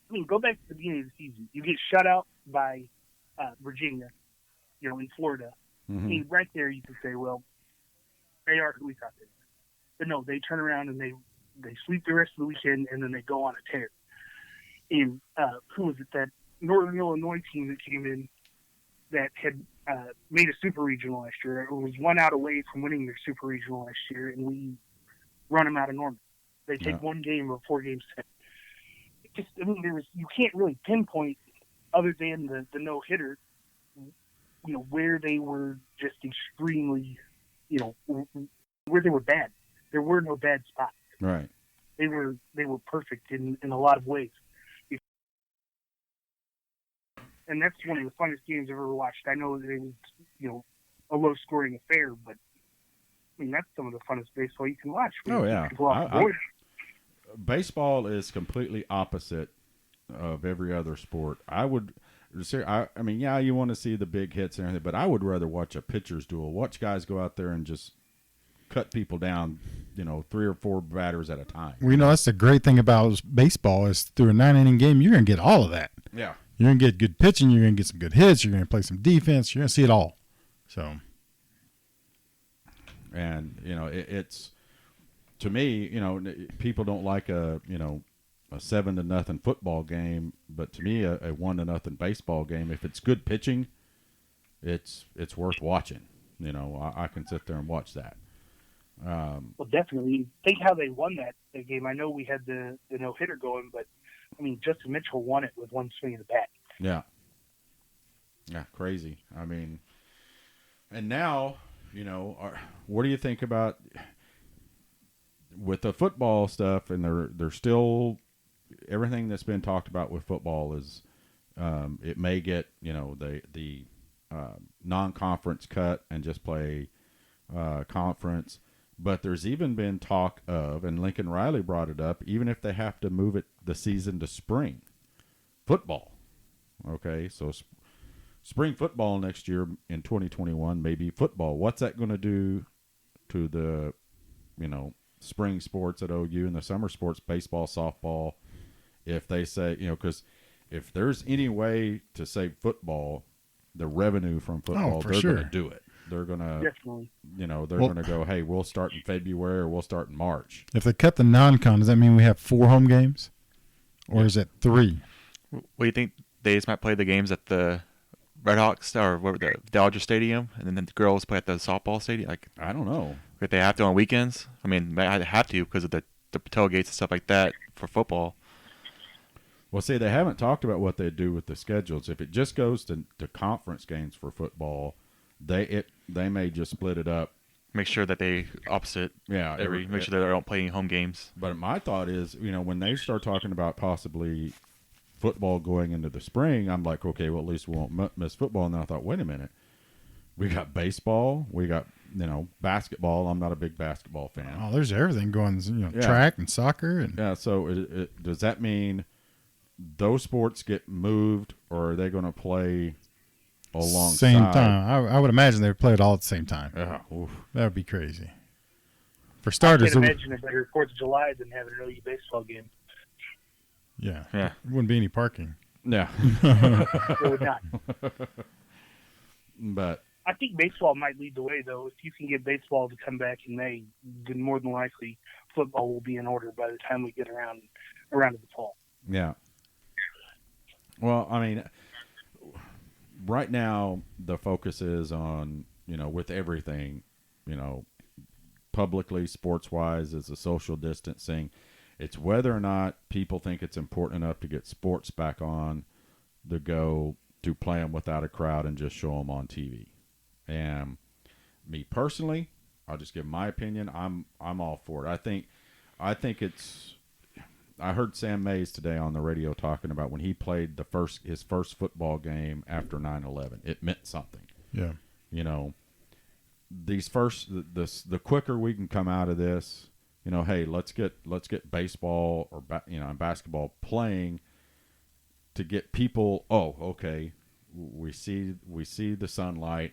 I mean, go back to the beginning of the season. You get shut out by Virginia, in Florida. Mhm. I mean, right there you can say, well, they are who we thought they were. But no, they turn around and they sweep the rest of the weekend and then they go on a tear. And who was it? That Northern Illinois team that came in that had made a super regional last year. It was 1 out away from winning their super regional last year, and we run them out of Norman. They take one game of a 4-game set. You can't really pinpoint, other than the no hitter, where they were just extremely, where they were bad. There were no bad spots. Right. They were perfect in a lot of ways. And that's one of the funnest games I've ever watched. I know that it was, a low-scoring affair, but I mean that's some of the funnest baseball you can watch. Oh, yeah. People off the board. Baseball is completely opposite of every other sport. I mean, yeah, you want to see the big hits and everything, but I would rather watch a pitcher's duel. Watch guys go out there and just cut people down, 3 or 4 batters at a time. Well, that's the great thing about baseball is through a 9-inning game, you're going to get all of that. Yeah. You're going to get good pitching. You're going to get some good hits. You're going to play some defense. You're going to see it all. So, And, it's, to me, people don't like a 7-0 football game, but to me, a 1-0 baseball game, if it's good pitching, it's worth watching. I can sit there and watch that. Well, definitely. Think how they won that game. I know we had the no-hitter going, but, I mean, Justin Mitchell won it with one swing of the bat. Yeah. Yeah, crazy. I mean, and now, what do you think about with the football stuff? And they're still everything that's been talked about with football is it may get the non-conference cut and just play conference. But there's even been talk of, and Lincoln Riley brought it up, even if they have to move the season to spring football. Okay, so spring football next year in 2021, maybe football. What's that going to do to the, spring sports at OU and the summer sports, baseball, softball? If they say, because if there's any way to save football, the revenue from football, for they're sure. going to do it. They're going to, Definitely. they're going to go, hey, we'll start in February or we'll start in March. If they cut the non-con, does that mean we have 4 home games, or is it 3? What do you think? They just might play the games at the Red Hawks or what, the Dodger Stadium, and then the girls play at the softball stadium. Like, I don't know. if they have to on weekends, I mean, they have to because of the tailgates and stuff like that for football. Well, see, they haven't talked about what they do with the schedules. If it just goes to conference games for football, they may just split it up. Make sure that they opposite. Yeah, Make sure that they don't play any home games. But my thought is, when they start talking about possibly football going into the spring, I'm like, okay, well, at least we won't miss football. And then I thought, wait a minute, we got baseball, we got basketball. I'm not a big basketball fan. Oh, there's everything going. Yeah. Track and soccer and Yeah, so does that mean those sports get moved, or are they going to play alongside? same time. I would imagine they would play it all at the same time. Yeah, oof. That would be crazy. For I starters, can imagine a better 4th of July than having an OU baseball game. yeah, Yeah. wouldn't be any parking. Yeah, It would not. but I think baseball might lead the way, though. If you can get baseball to come back in May, then more than likely football will be in order by the time we get around to the fall. yeah. Well, I mean, right now the focus is on with everything, publicly, sports wise, is the social distancing. It's whether or not people think it's important enough to get sports back on the go to play them without a crowd and just show them on TV. And me personally, I'll just give my opinion. I'm all for it. I think it's. I heard Sam Mays today on the radio talking about when he played his first football game after 9/11. It meant something. Yeah. These the quicker we can come out of this, hey, let's get baseball or basketball playing to get people. Oh, okay, we see the sunlight,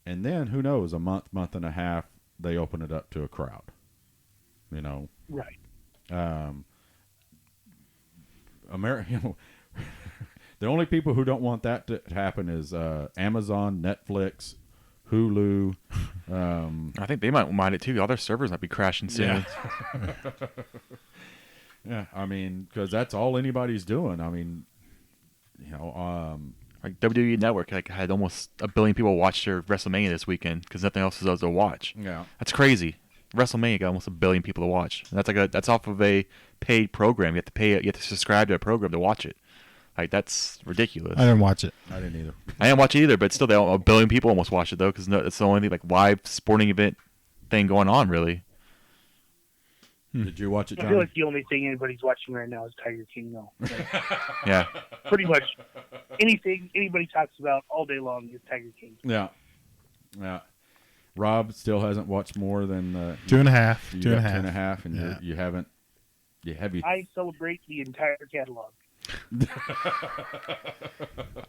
and then who knows, a month and a half, they open it up to a crowd. Right. The only people who don't want that to happen is Amazon, Netflix, Hulu. I think they might mind it too. All their servers might be crashing soon. Yeah, I mean, because that's all anybody's doing. I mean, Like WWE Network, had almost 1 billion people watch their WrestleMania this weekend because nothing else is to watch. yeah, That's crazy. WrestleMania got almost 1 billion people to watch. And that's off of a paid program. You have to pay. You have to subscribe to a program to watch it. That's ridiculous. I didn't watch it. I didn't either. I didn't watch it either, but still, 1 billion people almost watch it though, because it's the only live sporting event thing going on really. Did you watch it, I Johnny? feel like the only thing anybody's watching right now is Tiger King, though. Yeah. Pretty much anything anybody talks about all day long is Tiger King. Yeah, yeah. Rob still hasn't watched more than 2.5. you 2.5. got 2.5, and Yeah. you haven't. Have you? I celebrate the entire catalog.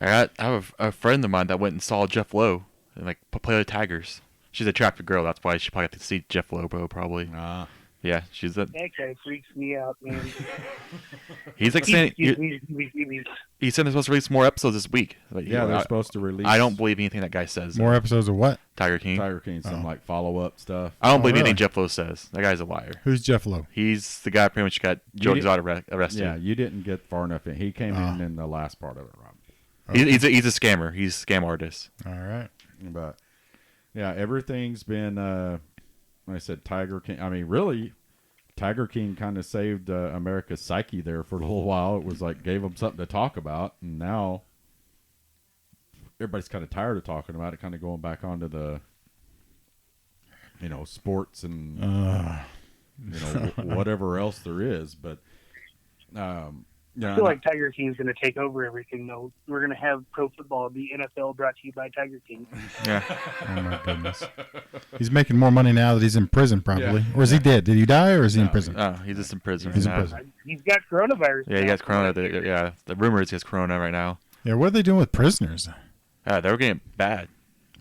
I have a friend of mine that went and saw Jeff Lowe and play the Tigers. She's an attractive girl. That's why she probably got to see Jeff Lowe probably. Yeah, she's That guy freaks me out, man. he's saying He's he said they're supposed to release more episodes this week. They're supposed to release. I don't believe anything that guy says. More episodes of what? Tiger King. Tiger King, some Oh. follow up stuff. I don't believe really? anything Jeff Lowe says. That guy's a liar. Who's Jeff Lowe? He's the guy pretty much got Joe did- Exotic arrested. Yeah, you didn't get far enough in. He came Oh. in the last part of it, Rob. He's a scammer. He's a scam artist. All right. But yeah, everything's been. Like I said, Tiger King. I mean, really, Tiger King kind of saved America's psyche there for a little while. It was gave them something to talk about, and now everybody's kind of tired of talking about it, kind of going back onto the, sports and whatever else there is. But I feel like Tiger King's going to take over everything, though. We're going to have pro football be NFL brought to you by Tiger King. Yeah. Oh my goodness. He's making more money now that he's in prison, probably. Yeah. Or is he dead? Did he die, or is he in prison? Oh, he's just in prison. He's in now. prison. He's got coronavirus. Yeah, he now. has corona. The rumor is he has corona right now. Yeah, what are they doing with prisoners? Yeah, they were getting bad.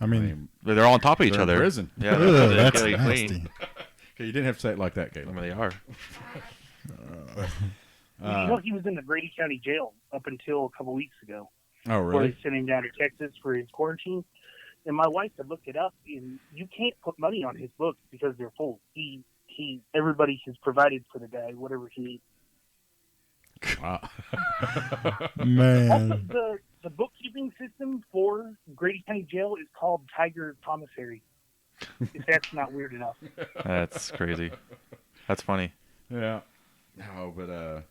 I mean, They're all on top of each They're in other. prison. Yeah, ugh, they that's gotta get nasty. clean. okay, you didn't have to say it like that, I Caleb. mean, they are. He was in the Grady County Jail up until a couple weeks ago. Oh, Before really? they sent him down to Texas for his quarantine. And my wife had looked it up, and you can't put money on his books because they're full. Everybody has provided for the guy whatever he needs. Wow. Also, man. the bookkeeping system for Grady County Jail is called Tiger Commissary. If that's not weird enough. That's crazy. That's funny. Yeah. No, but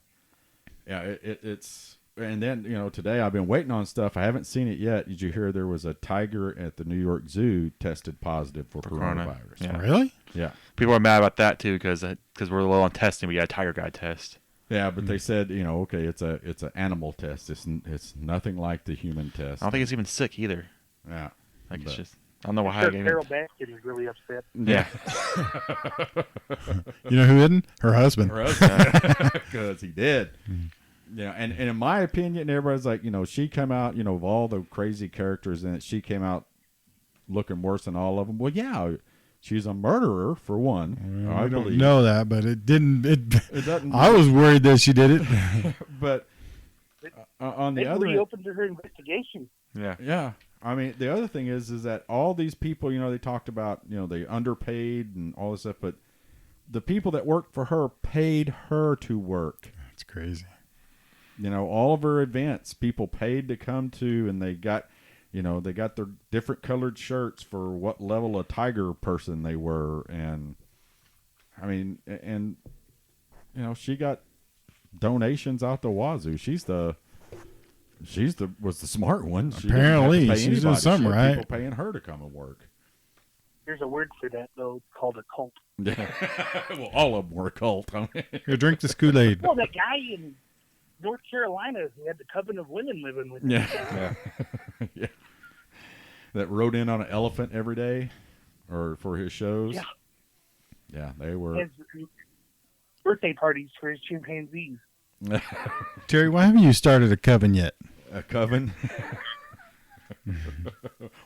yeah, it's and then today I've been waiting on stuff. I haven't seen it yet. Did you hear there was a tiger at the New York Zoo tested positive for corona. coronavirus? Yeah. Really? Yeah. People are mad about that too because we're low on testing. We got a tiger guy test. Yeah, but they said okay, it's an animal test. It's nothing like the human test. I don't think it's even sick either. Yeah. Like it's But- just I don't know why I Sure, gave Carol it. Baskin is really upset. Yeah. You know who didn't? Her husband. Because he did. Yeah, and in my opinion, everybody's like, she came out, of all the crazy characters in it, she came out looking worse than all of them. Well, yeah, she's a murderer for one. I I don't believe. know that, but it didn't. It doesn't. I was worried that she did it. But on the They other, reopened her investigation. Yeah. yeah, I mean, the other thing is that all these people, they talked about, they underpaid and all this stuff, but the people that worked for her paid her to work. That's crazy. All of her events, people paid to come to, and they got, they got their different colored shirts for what level of tiger person they were. And I mean, and, she got donations out the wazoo. Was the smart one. She didn't have to Apparently, pay she's doing anybody. something She had right. People paying her to come and work. There's a word for that, though. It's called a cult. Yeah. Well, all of them were a cult. Here, drink this Kool-Aid. Well, that guy in North Carolina who had the coven of women living with him. Yeah. Yeah. That rode in on an elephant every day, or for his shows. Yeah. Yeah, they were. His birthday parties for his chimpanzees. Terry, why haven't you started a coven yet? A coven.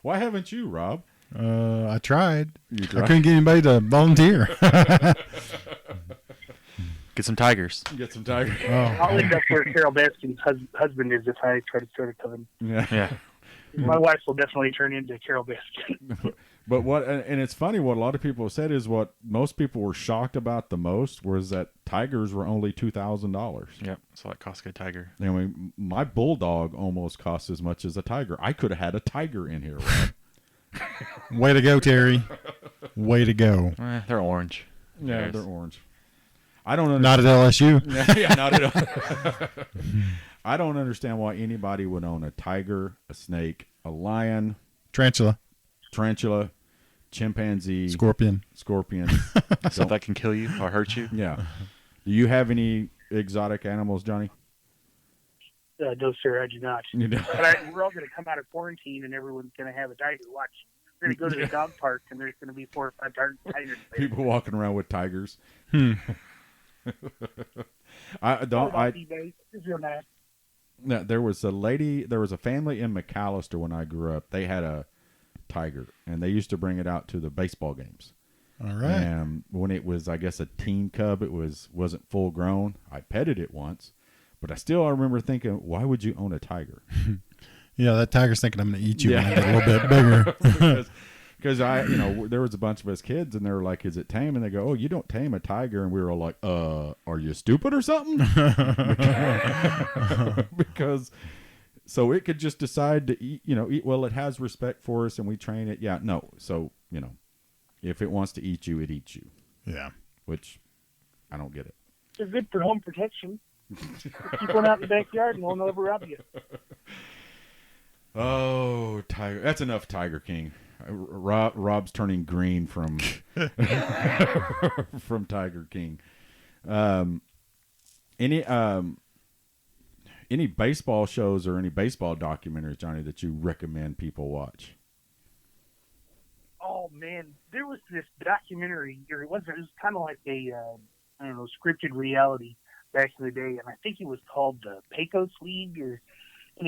Why haven't you, Rob? I tried. You I tried? couldn't get anybody to volunteer. Get some tigers. Get some tiger. I'll end up where Carol Baskin's husband is if I try to start a coven. Yeah. Yeah. My wife will definitely turn into Carol Baskin. But and it's funny, what a lot of people have said is what most people were shocked about the most was that tigers were only $2,000. Yep. So that costs a tiger. I mean, my bulldog almost cost as much as a tiger. I could have had a tiger in here, Rob. Way to go, Terry. Way to go. They're orange. Yeah, Bears. they're orange. I don't understand. Not at LSU. Yeah, not at all. I don't understand why anybody would own a tiger, a snake, a lion, Tarantula. tarantula, chimpanzee, Scorpion. scorpion. Stuff that can kill you or hurt you. Yeah. Do you have any exotic animals, Johnny? No, sir, I do not. You do. But we're all going to come out of quarantine, and everyone's going to have a tiger. Watch. We're going to go to the dog park, and there's going to be 4 or 5 tigers there. People walking around with tigers. I don't. Oh, I it's real nice. no, there was a family in McAllister when I grew up. They had a tiger, and they used to bring it out to the baseball games. All right. And when it was, I guess, a teen cub, it wasn't full grown. I petted it once, but I remember thinking, why would you own a tiger? Yeah, that tiger's thinking I'm going to eat you when I get a little bit bigger. Because there was a bunch of us kids, and they were like, "Is it tame?" And they go, "Oh, you don't tame a tiger." And we were all like, "Are you stupid or something?" Because so it could just decide to eat. Well, it has respect for us, and we train it. Yeah, no. So if it wants to eat you, it eats you. Yeah. Which I don't get it. They're good for home protection. Keep one out in the backyard, and they'll never rob you. Oh, Tiger. That's enough, Tiger King. Rob's turning green from from Tiger King. Any baseball shows or any baseball documentaries, Johnny, that you recommend people watch? Oh man, there was this documentary, or it was kind of like a I don't know, scripted reality back in the day, and I think it was called the Pecos League, and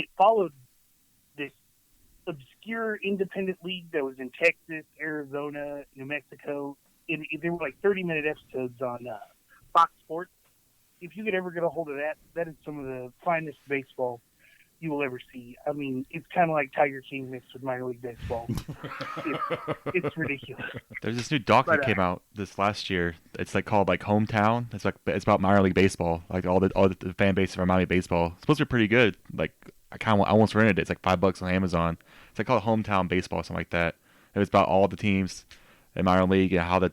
it followed this obscure independent league that was in Texas, Arizona, New Mexico. And there were like 30-minute episodes on Fox Sports. If you could ever get a hold of that, that is some of the finest baseball you will ever see. I mean, it's kind of like Tiger King mixed with minor league baseball. It's ridiculous. There's this new doc that But, came out this last year. It's like called like Hometown. It's about minor league baseball, like all the fan base of minor league baseball. It's supposed to be pretty good. Like I almost rented it. It's like $5 on Amazon. It's like called Hometown Baseball, something like that. It was about all the teams in minor league and how the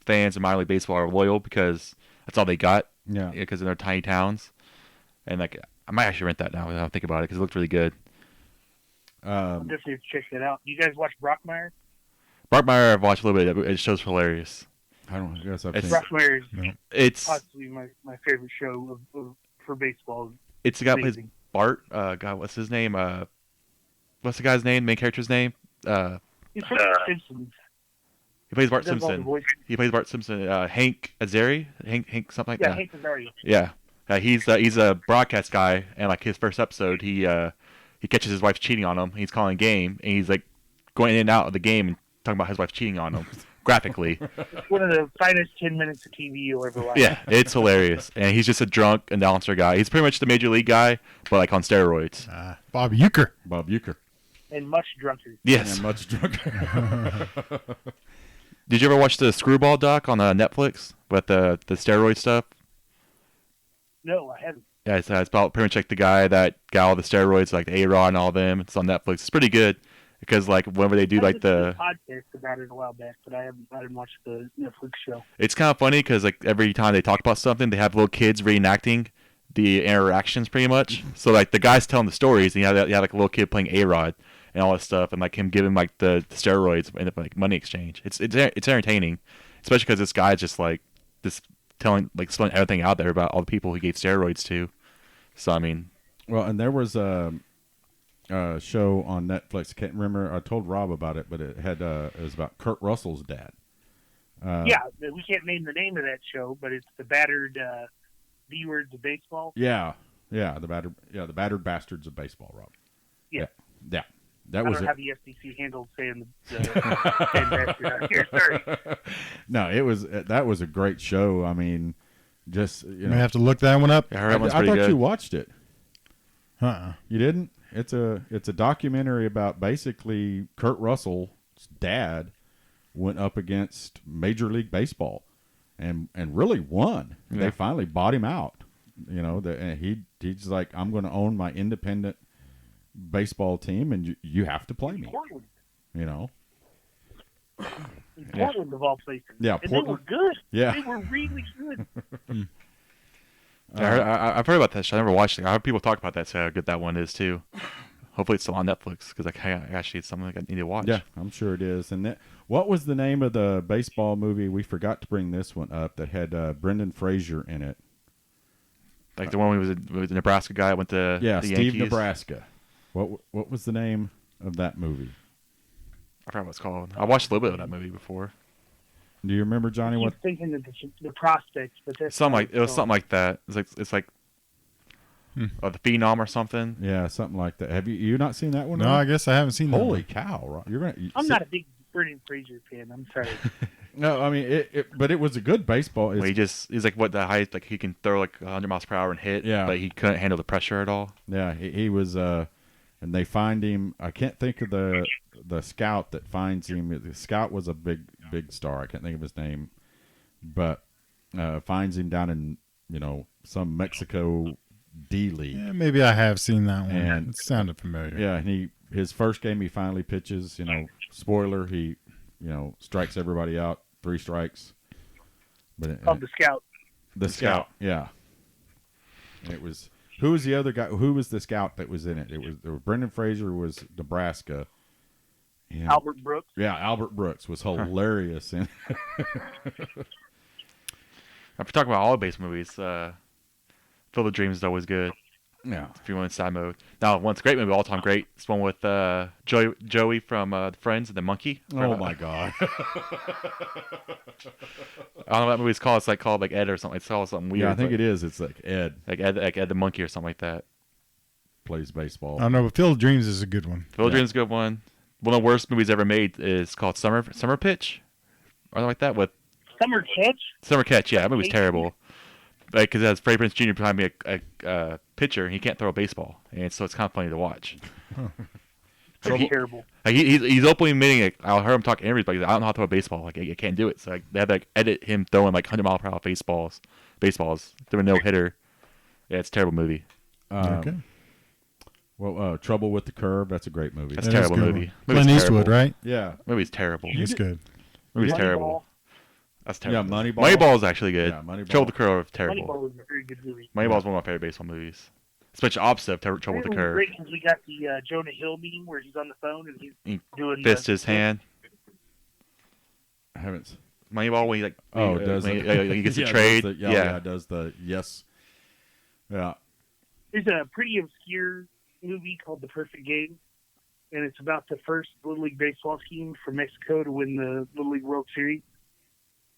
fans in minor league baseball are loyal because that's all they got. Yeah. Because they're tiny towns. And like I might actually rent that now. I think about it because it looked really good. I'll definitely have to check that out. You guys watch Brockmire? Brockmire, I've watched a little bit. It show's hilarious. I don't. I guess I've It's- seen. Brockmire is It's possibly my favorite show for baseball. the guy who plays Amazing. Bart. God, what's his name? What's the guy's name? Main character's name? He's from The Simpsons. He plays Bart He does all the Simpson. voices. He plays Bart Simpson. Hank Azaria. Hank something like Yeah, that. Hank Azaria. Yeah. He's a broadcast guy, and like his first episode, he catches his wife cheating on him. He's calling a game, and he's like going in and out of the game and talking about his wife cheating on him graphically. It's one of the finest 10 minutes of TV you'll ever watch. Yeah, it's hilarious. And he's just a drunk announcer guy. He's pretty much the major league guy, but like on steroids. Bob Euchre. Bob Euchre. And much drunker. Yes. And much drunker. Did you ever watch the Screwball doc on Netflix with the steroid stuff? No, I haven't. Yeah, it's about pretty much like the guy that got all the steroids, like A-Rod and all them. It's on Netflix. It's pretty good because like whenever they do I like listened to the, a podcast about it a while back, but I didn't watch the Netflix show. it's kind of funny because like every time they talk about something, they have little kids reenacting the interactions pretty much. So like the guy's telling the stories, and you have like a little kid playing A-Rod and all that stuff, and like him giving like the steroids and like money exchange. It's entertaining, especially because this guy's just like this telling everything out there about all the people he gave steroids to. So I mean, Well, and there was a show on Netflix. Can't remember. I told Rob about it, but it was about Kurt Russell's dad. Yeah, we can't name the name of that show, but it's the battered B-words of baseball. Yeah, the battered bastards of baseball, Rob. Yeah. That I was don't it. know how the FCC handled saying the bastard out here. Sorry. No, that was a great show. I mean, just you You know, may have to look that one up. I heard that one's I pretty thought good. you watched it. Uh-uh. You didn't? It's a documentary about basically Kurt Russell's dad went up against Major League Baseball and really won. Yeah. They finally bought him out. You know, and he's like, I'm going to own my independent baseball team, and you have to play me. Portland. You know. Portland of all places. Yeah, and they were Portland. good. Yeah. They were really good. I've heard about that show. I never watched it. I heard people talk about that, so how good that one is too. Hopefully it's still on Netflix because actually it's something I need to watch. Yeah, I'm sure it is. And what was the name of the baseball movie? We forgot to bring this one up that had Brendan Fraser in it. Like the one where he was a Nebraska guy that went to Yeah, the Steve, Yankees. Nebraska. What was the name of that movie? I forgot what it's called. I watched a little bit of that movie before. Do you remember, Johnny? I What? keep thinking of the prospects, but that's Something not like it was so- something like that. It's like the Phenom or something. Yeah, something like that. Have you not seen that one? No, Rob? I guess I haven't seen that. Holy one. cow! Rob. You're gonna. I'm not a big Brendan Fraser fan. I'm sorry. No, I mean but it was a good baseball. Where he's like what the highest, like he can throw like 100 miles per hour and hit. Yeah. But he couldn't handle the pressure at all. Yeah, he was. And they find him. I can't think of the scout that finds him. The scout was a big star. I can't think of his name, but finds him down in some Mexico D League. Yeah, maybe I have seen that one. And- It sounded familiar. Yeah, and his first game he finally pitches. Spoiler, he strikes everybody out, 3 strikes. But Of the scout. the scout, yeah. And it was Who was the other guy? Who was the scout that was in it? It was Brendan Fraser was Nebraska. Yeah. Albert Brooks. Yeah, Albert Brooks was hilarious. And If we're talking about all base movies, Field of Dreams is always good. yeah, If you want side mode. Now, one's a great movie, all time great. It's one with Joey from Friends and the monkey. oh my god, I don't know what that movie's called. It's like called like Ed or something. It's called something weird. yeah, I think it is. It's like Ed like Ed the monkey or something like that. plays baseball. I don't know, but Field of Dreams is a good one. Field of Dreams is a good one. One of the worst movies ever made is called Summer Pitch, or something like that with Summer Catch. Summer Catch. Yeah, that movie's terrible. Like, because it has Freddie Prinze Jr. behind me a pitcher, and he can't throw a baseball, and so it's kind of funny to watch. Pretty terrible. Like he's openly admitting it. I heard him talk in interviews, but he's like, I don't know how to throw a baseball. Like I can't do it. So like, they had to edit him throwing like 100-mile-per-hour baseballs, doing no hitter. Yeah, it's a terrible movie. Okay. Well, Trouble with the Curve. That's a great movie. That's That a is terrible a good movie. one. Movie's Clint Eastwood, terrible. right? Yeah, Movie's terrible. It's good. Movie's Moneyball. terrible. That's terrible. Yeah, Moneyball. Moneyball is actually good. Yeah, Moneyball. Trouble with the Curve is terrible. Moneyball was a very good movie. Moneyball is one of my favorite baseball movies. Especially opposite of Trouble with the It was Curve. great because we got the Jonah Hill meeting where he's on the phone and he's He doing Fist his hand. I haven't. Moneyball when he like Does when it? he gets a Yeah, trade. does the- Yeah. does the yes. Yeah, There's a pretty obscure movie called The Perfect Game, and it's about the first Little League baseball team from Mexico to win the Little League World Series.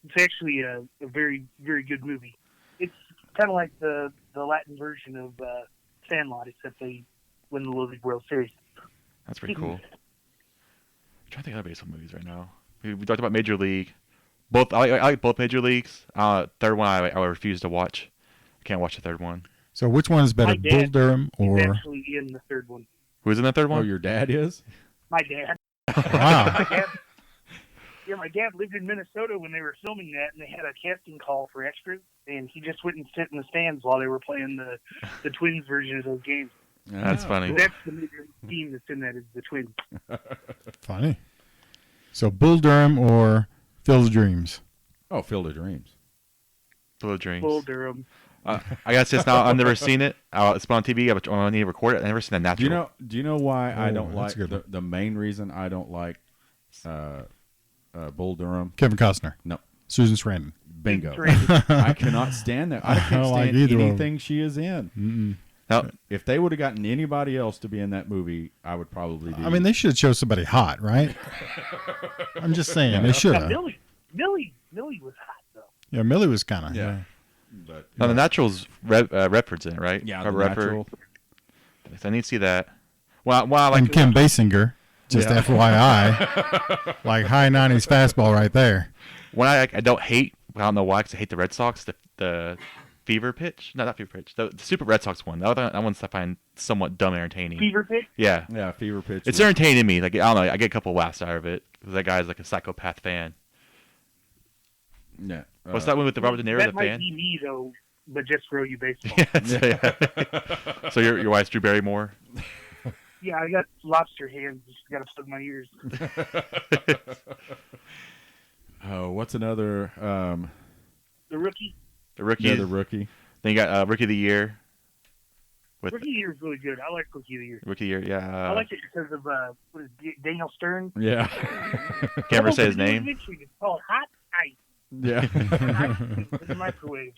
It's actually a very, very good movie. It's kind of like the Latin version of Sandlot, except they win the Little League World Series. That's pretty cool. I'm trying to think of other baseball movies right now. We talked about Major League. Both I like both Major Leagues. Third one I refuse to watch. I can't watch the third one. So which one is better, My Bull dad- Durham He's or? actually in the third one. Who's in that third Oh, one? your dad is? My dad. Wow. My dad lived in Minnesota when they were filming that, and they had a casting call for extras, and he just went and sit in the stands while they were playing the Twins version of those games. That's funny. That's the major team that's in that is the Twins. Funny. So Bull Durham or Field of Dreams? Oh, Field of Dreams. Field of Dreams. Bull Durham. I guess it's now. I've never seen it. It's been on TV. I need to record it. I've never seen a natural. Do you know why I Oh, don't that's like a good the main reason I don't like Bull Durham? Kevin Costner. No, Susan Sarandon. bingo. Sarandon. I cannot stand that. I can't don't like stand either of them. anything she is in. Mm-mm. No, If they would have gotten anybody else to be in that movie, I would probably be. I mean, they should have chose somebody hot, right? I'm just saying they should have. Millie was hot though. Yeah, Millie was kind of. Yeah. But no, the natural's Redford's in it, right? yeah, Robert the Redford. natural. I need to see that. Well, I like And Kim Basinger, just Yeah. FYI, like high 90s fastball right there. One I don't hate. I don't know why, because I hate the Red Sox. The fever pitch, no, not fever pitch. The Super Red Sox one. That one's I find somewhat dumb and entertaining. Fever pitch. Yeah, Yeah, fever pitch. it's entertaining to me. Like I don't know, I get a couple laughs out of it because that guy's like a psychopath fan. Yeah. What's that one with the Robert De Niro, That the might fan? be me though, but just for you baseball. Yeah. So your wife's Drew Barrymore. Yeah, I got lobster hands. Just got to plug my ears. Oh, what's another? The rookie. The rookie. Another rookie. Then you got Rookie of the Year. With Rookie of the year is really good. I like Rookie of the year. Rookie of the Year, yeah. I like it because of what is it, Daniel Stern. Yeah. Can't ever say his name. It's called hot ice. Yeah. In the microwave.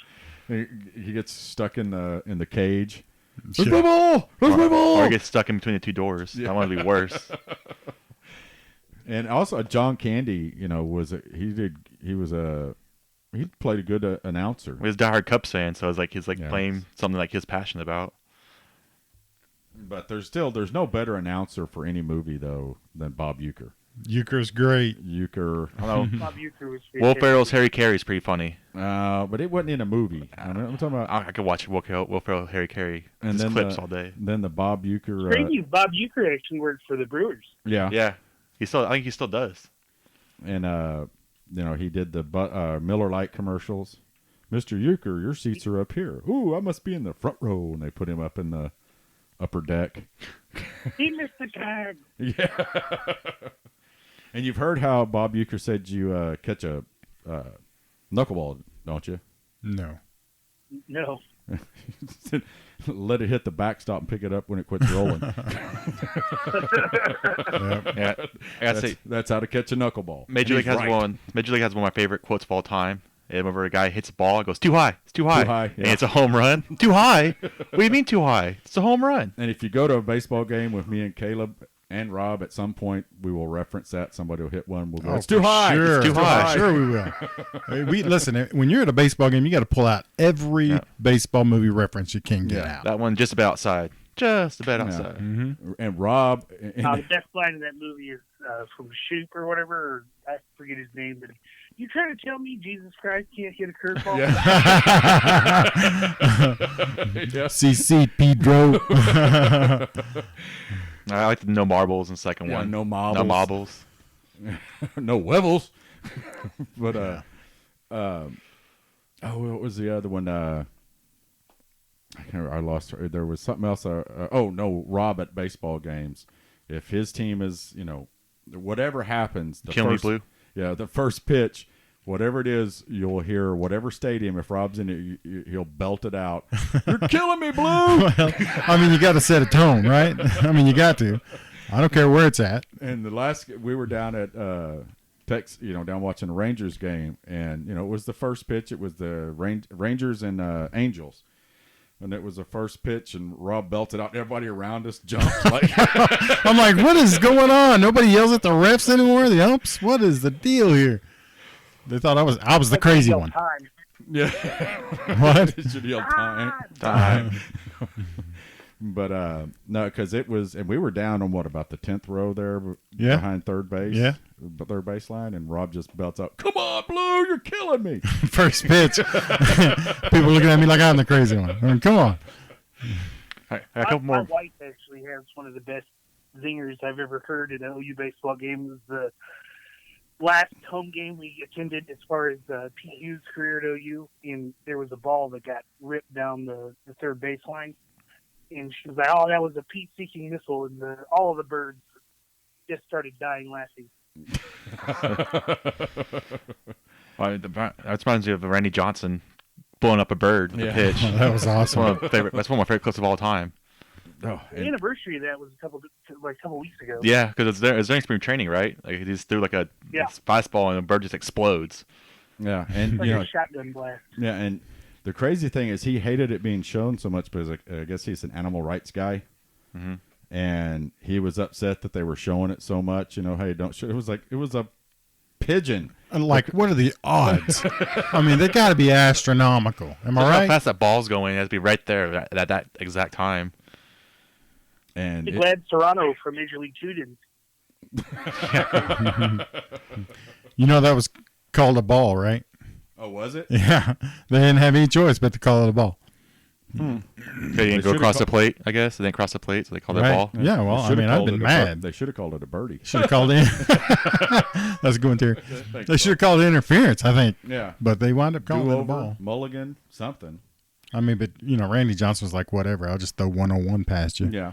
he gets stuck in the cage. Shit. Let's play ball. Let's play ball. Or gets stuck in between the two doors. Yeah. That one would be worse. And also John Candy, he played a good announcer. He was a diehard Cubs fan, so he's Yeah. playing something like he's passionate about. But there's no better announcer for any movie though than Bob Uecker. Euchre's great. Uecker, I don't know. Bob Uecker was Will fantastic. Ferrell's Harry Carey is pretty funny. but it wasn't in a movie. I'm talking about. I could watch Will Ferrell, Harry Carey, And and then clips the- all day. Then the Bob Uecker. Crazy, Bob Uecker actually worked for the Brewers. Yeah. Yeah, I think he still does. And he did the Miller Lite commercials. Mr. Euchre, your seats are up here. Ooh, I must be in the front row. And they put him up in the upper deck. He missed the tag. Yeah. And you've heard how Bob Uecker said you catch a knuckleball, don't you? No. No. Let it hit the backstop and pick it up when it quits rolling. Yeah, I gotta say, That's how to catch a knuckleball. Major League has one. Major League has one of my favorite quotes of all time. And whenever a guy hits a ball, it goes too high. It's too high. Too high, And yeah. it's a home run. Too high. What do you mean too high? It's a home run. And if you go to a baseball game with me and Caleb and Rob, at some point we will reference that. Somebody will hit one. We'll go, it's too for high. Sure, It's too high. Sure, we will. Hey, listen. When you're at a baseball game, you got to pull out every baseball movie reference you can get out. That one just about outside. Just about outside. And Rob, The best line in that movie is from Shoop or whatever. Or I forget his name, but you trying to tell me Jesus Christ can't hit a curveball? CC Pedro. I like the no marbles in the second one. no marbles. No marbles. No webbles. But what was the other one? I lost. There was something else. Rob at baseball games. If his team is, whatever happens, Kill me blue. Yeah, the first pitch, whatever it is, you'll hear whatever stadium. If Rob's in it, he'll belt it out. You're killing me, blue. Well, I mean, you got to set a tone, right? I mean, you got to. I don't care where it's at. And we were down at down watching the Rangers game, and it was the first pitch. It was the Rangers and Angels. And it was the first pitch, and Rob belted out. Everybody around us jumped. I'm like, what is going on? Nobody yells at the refs anymore. The umps. What is the deal here? They thought I was the crazy one. Time. Yeah. What? It should yell time. But no, because it was, and we were down on about the 10th row there, behind third base, third baseline, and Rob just belts out, "Come on, Blue, you're killing me!" First pitch. People looking at me like I'm the crazy one. I mean, come on. All right, a couple more. My wife actually has one of the best zingers I've ever heard in an OU baseball game. It was the last home game we attended as far as Pete Hughes' career at OU, and there was a ball that got ripped down the third baseline. And she was like, "Oh, that was a Pete-seeking missile," and all of the birds just started dying laughing. That reminds me of Randy Johnson blowing up a bird with a pitch. That was awesome. That's one of my favorite clips of all time. Oh, The anniversary of that was a couple weeks ago. Yeah, because it's during spring training, right? Like he just threw like a fastball and the bird just explodes. yeah, and Like a shotgun blast. yeah, and the crazy thing is he hated it being shown so much because I guess he's an animal rights guy, and he was upset that they were showing it so much. Hey, don't show. It was a pigeon. And like, what are the odds? I mean, they got to be astronomical. Am I How right? fast that ball's going, it has to be right there at that exact time. And I'm glad Serrano from Major League Two didn't. That was called a ball, right? oh, was it? Yeah. They didn't have any choice but to call it a ball. They didn't go across the plate, I guess. They didn't cross the plate, so they called it a Right? ball. Yeah, well, I mean, I've been mad. They should have called it a birdie. Should have called in. That's going to. They should have called it interference, I think. Yeah. But they wound up calling it a Do-over, ball. mulligan, something. I mean, but Randy Johnson was like, whatever. I'll just throw 101 past you. Yeah.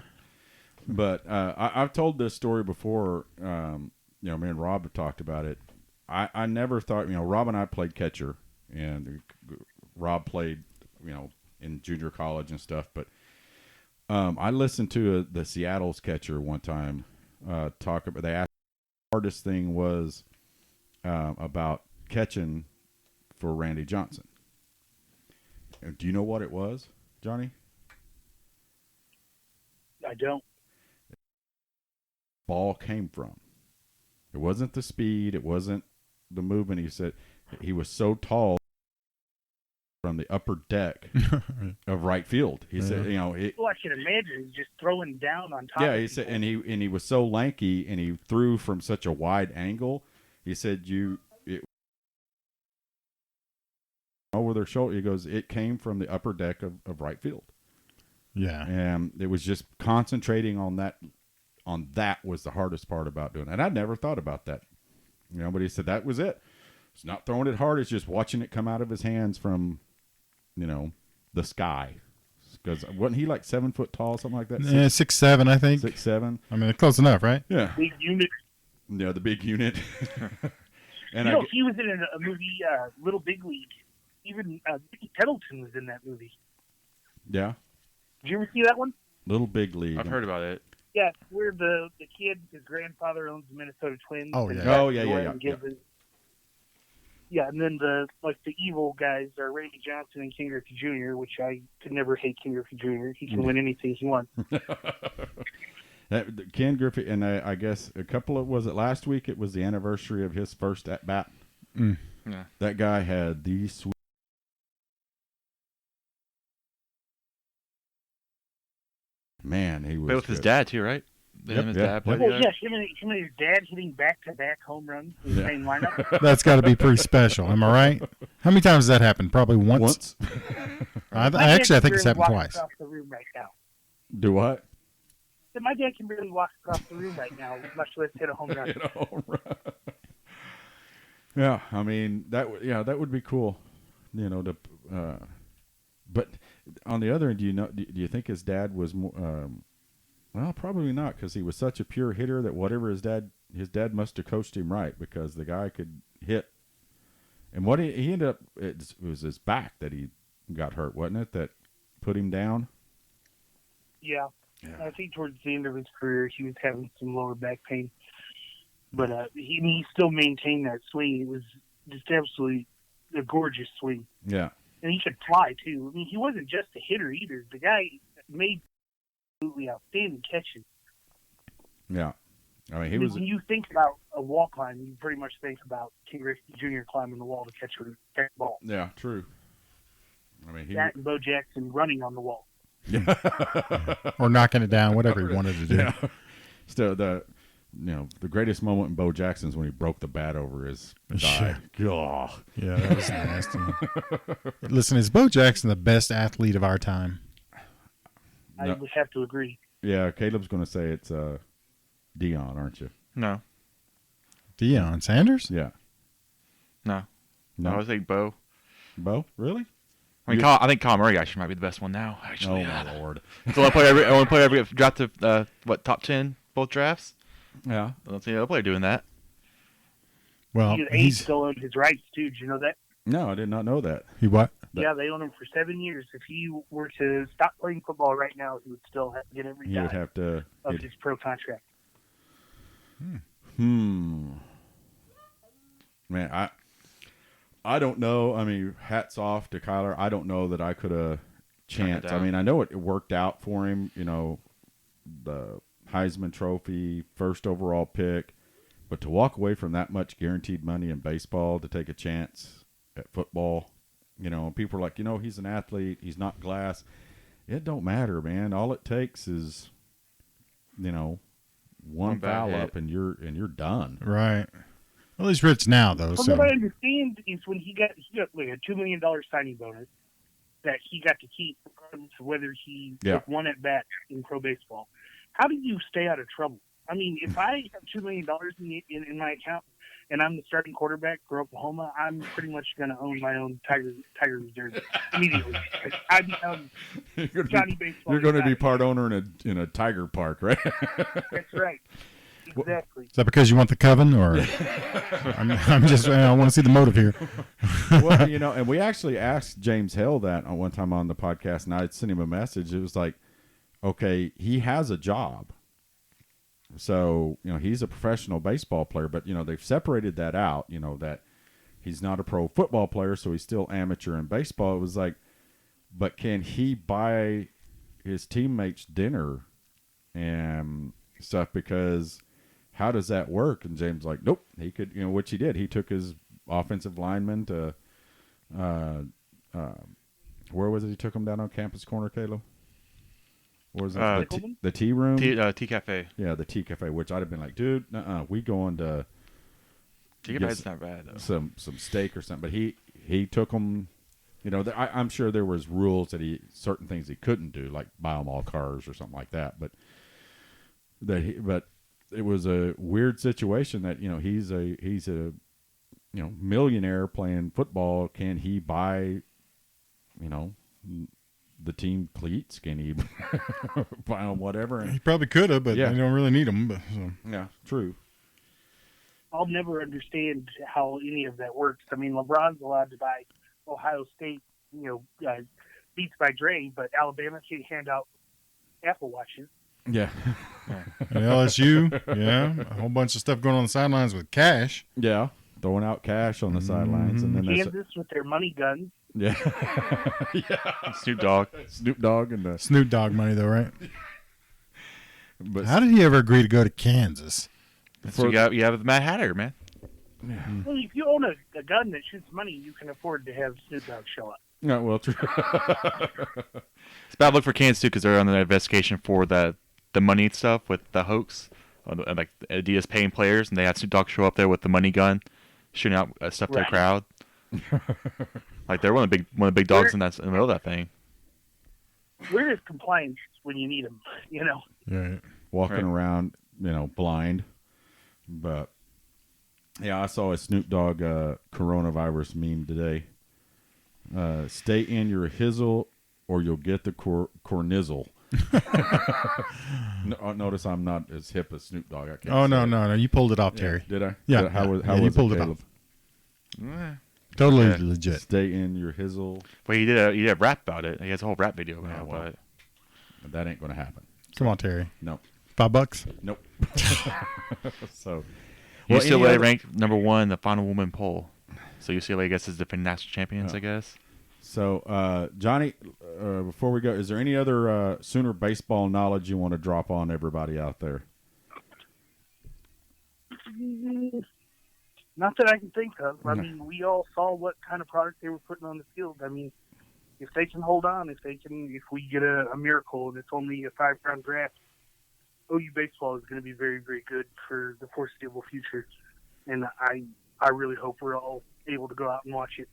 But I've told this story before. Me and Rob have talked about it. I never thought, Rob and I played catcher, and Rob played, in junior college and stuff. But I listened to the Seattle's catcher one time talk about. They asked what the hardest thing was about catching for Randy Johnson. And do you know what it was, Johnny? I don't. Ball came from. It wasn't the speed. It wasn't the movement. He said he was so tall from the upper deck of right field. He said, Well, I can imagine he's just throwing down on top. yeah. of He said, people. and he was so lanky, and he threw from such a wide angle. He said, over their shoulder. He goes, it came from the upper deck of right field. Yeah. And it was just concentrating on that. On that was the hardest part about doing it. And I never thought about that. But he said that was it. It's not throwing it hard. It's just watching it come out of his hands from, the sky. Because wasn't he like 7 foot tall, something like that? Yeah, 6'7", I think. 6'7". I mean, close enough, right? Yeah. Big unit. Yeah, the big unit. And He was in a movie, Little Big League. Even Mickey Pendleton was in that movie. Yeah, Did you ever see that one? Little Big League. I've heard about it. Yeah, where the kid, his grandfather owns the Minnesota Twins. Oh, and yeah. he has Oh, to yeah, go yeah, in yeah, and give his- yeah, and then the evil guys are Randy Johnson and King Griffey Jr., which I could never hate King Griffey Jr. He can win anything he wants. That Ken Griffey, and I guess was it last week? It was the anniversary of his first at bat. Yeah. That guy had the sweet. Man, he was. Played with his good. dad too, right? Yep, Him and his yeah, dad played Well, together. yeah, him and his dad hitting back-to-back home runs in the same lineup. That's got to be pretty special. Am I right? How many times has that happened? Probably once. My dad I can think it's barely happened walk twice. Across the room right now. Do what? My dad can barely walk across the room right now, much less hit a home run. Hit a home run. Yeah, I mean that would be cool, but on the other end, do you think his dad was more? Well, probably not, because he was such a pure hitter that whatever his dad must have coached him right, because the guy could hit. And what he ended up, it was his back that he got hurt, wasn't it? That put him down. Yeah. I think towards the end of his career, he was having some lower back pain. But he still maintained that swing. It was just absolutely a gorgeous swing. Yeah. And he could fly, too. I mean, he wasn't just a hitter either. The guy made absolutely outstanding catches. Yeah. I mean, he was. When you think about a wall climb, you pretty much think about King Griffey Jr. climbing the wall to catch a ball. Yeah, true. I mean, That and Bo Jackson running on the wall. Or knocking it down, whatever he wanted to do. Yeah. Still, the greatest moment in Bo Jackson's when he broke the bat over his thigh. Oh. Yeah, that was nasty. Listen, is Bo Jackson the best athlete of our time? I No. would have to agree. Yeah, Caleb's going to say it's Dion, aren't you? No, Deion Sanders? Yeah. no. No. I would think Bo. Bo, really? I mean, I think Kyle Murray actually might be the best one now. Actually, Oh my Lord. So I play every draft to top 10 both drafts. Yeah. Let's see, I'll play doing that. Well, He he's still owned his rights, too. Did you know that? No, I did not know that. he what? Yeah, they own him for 7 years. If he were to stop playing football right now, he would still have to get every He would dime have to. of his pro contract. Man, I don't know. I mean, hats off to Kyler. I don't know that I could have chanced. I down. mean, I know it worked out for him. The Heisman Trophy, first overall pick, but to walk away from that much guaranteed money in baseball to take a chance at football, people are like, he's an athlete. He's not glass. It don't matter, man. All it takes is, one bad foul hit. up and you're done. Right. Well, he's rich now, though. From So what I understand is when he got like a $2 million signing bonus that he got to keep regardless of whether he took one at bat in pro baseball. How do you stay out of trouble? I mean, if I have $2 million in my account and I'm the starting quarterback for Oklahoma, I'm pretty much going to own my own Tigers jersey immediately. I become Johnny Baseball. You're going to be part owner in a Tiger Park, right? That's right. Exactly. is that because you want the coven, or I'm just I want to see the motive here. Well, and we actually asked James Hill that on one time on the podcast, and I sent him a message. It was like, okay, he has a job. So, he's a professional baseball player, but, they've separated that out, that he's not a pro football player, so he's still amateur in baseball. It was like, but can he buy his teammates dinner and stuff? Because how does that work? And James was like, nope, he could, which he did. He took his offensive lineman to, where was it? He took him down on Campus Corner, Caleb? Or was it the tea room? Tea Cafe. Yeah, the tea cafe, which I'd have been like, dude, we going to Tea Cafe's not bad, though. some steak or something. But he took them, I'm sure there was rules that certain things he couldn't do, like buy them all cars or something like that. But it was a weird situation that, he's a millionaire playing football. Can he buy, the team cleats? Can he buy them whatever? He probably could have, but Yeah. they don't really need them. But, so. Yeah, true. I'll never understand how any of that works. I mean, LeBron's allowed to buy Ohio State, Beats by Dre, but Alabama can't hand out Apple Watches. Yeah. LSU, yeah, a whole bunch of stuff going on the sidelines with cash. Yeah. Throwing out cash on the sidelines. And then there's Kansas with their money guns. yeah. Snoop Dogg. Snoop Dogg and the Snoop Dogg money, though, right? but How did he ever agree to go to Kansas? So you have Mad Hatter, man. Well, if you own a gun that shoots money, you can afford to have Snoop Dogg show up. yeah, well, true. It's a bad look for Kansas too because they're under investigation for the money stuff with the hoax, and like Adidas paying players, and they had Snoop Dogg show up there with the money gun, shooting out stuff to the Right. crowd. Like they're one of the big dogs in the middle of that thing. Where is compliance when you need them? You know. Right. Walking Right. around, blind. But yeah, I saw a Snoop Dogg coronavirus meme today. Stay in your hizzle or you'll get the cornizzle. Notice I'm not as hip as Snoop Dogg. I can't Oh, say no, it. no, no. You pulled it off, Yeah, Terry. did I? Yeah. How was Yeah, you it, pulled it Caleb? Eh. Totally Yeah. legit. Stay in your hizzle. Well, he did a rap about it. He has a whole rap video about well. it. That ain't going to happen. Come on, Terry. No. $5? Nope. So, UCLA any other- ranked number 1 in the final woman poll. So UCLA, I guess, is defending national champions. Yeah. I guess. So, Johnny, before we go, is there any other Sooner baseball knowledge you want to drop on everybody out there? Not that I can think of. I mean, we all saw what kind of product they were putting on the field. I mean, if they can hold on, if we get a miracle and it's only a 5-round draft, OU baseball is going to be very, very good for the foreseeable future. And I really hope we're all able to go out and watch it.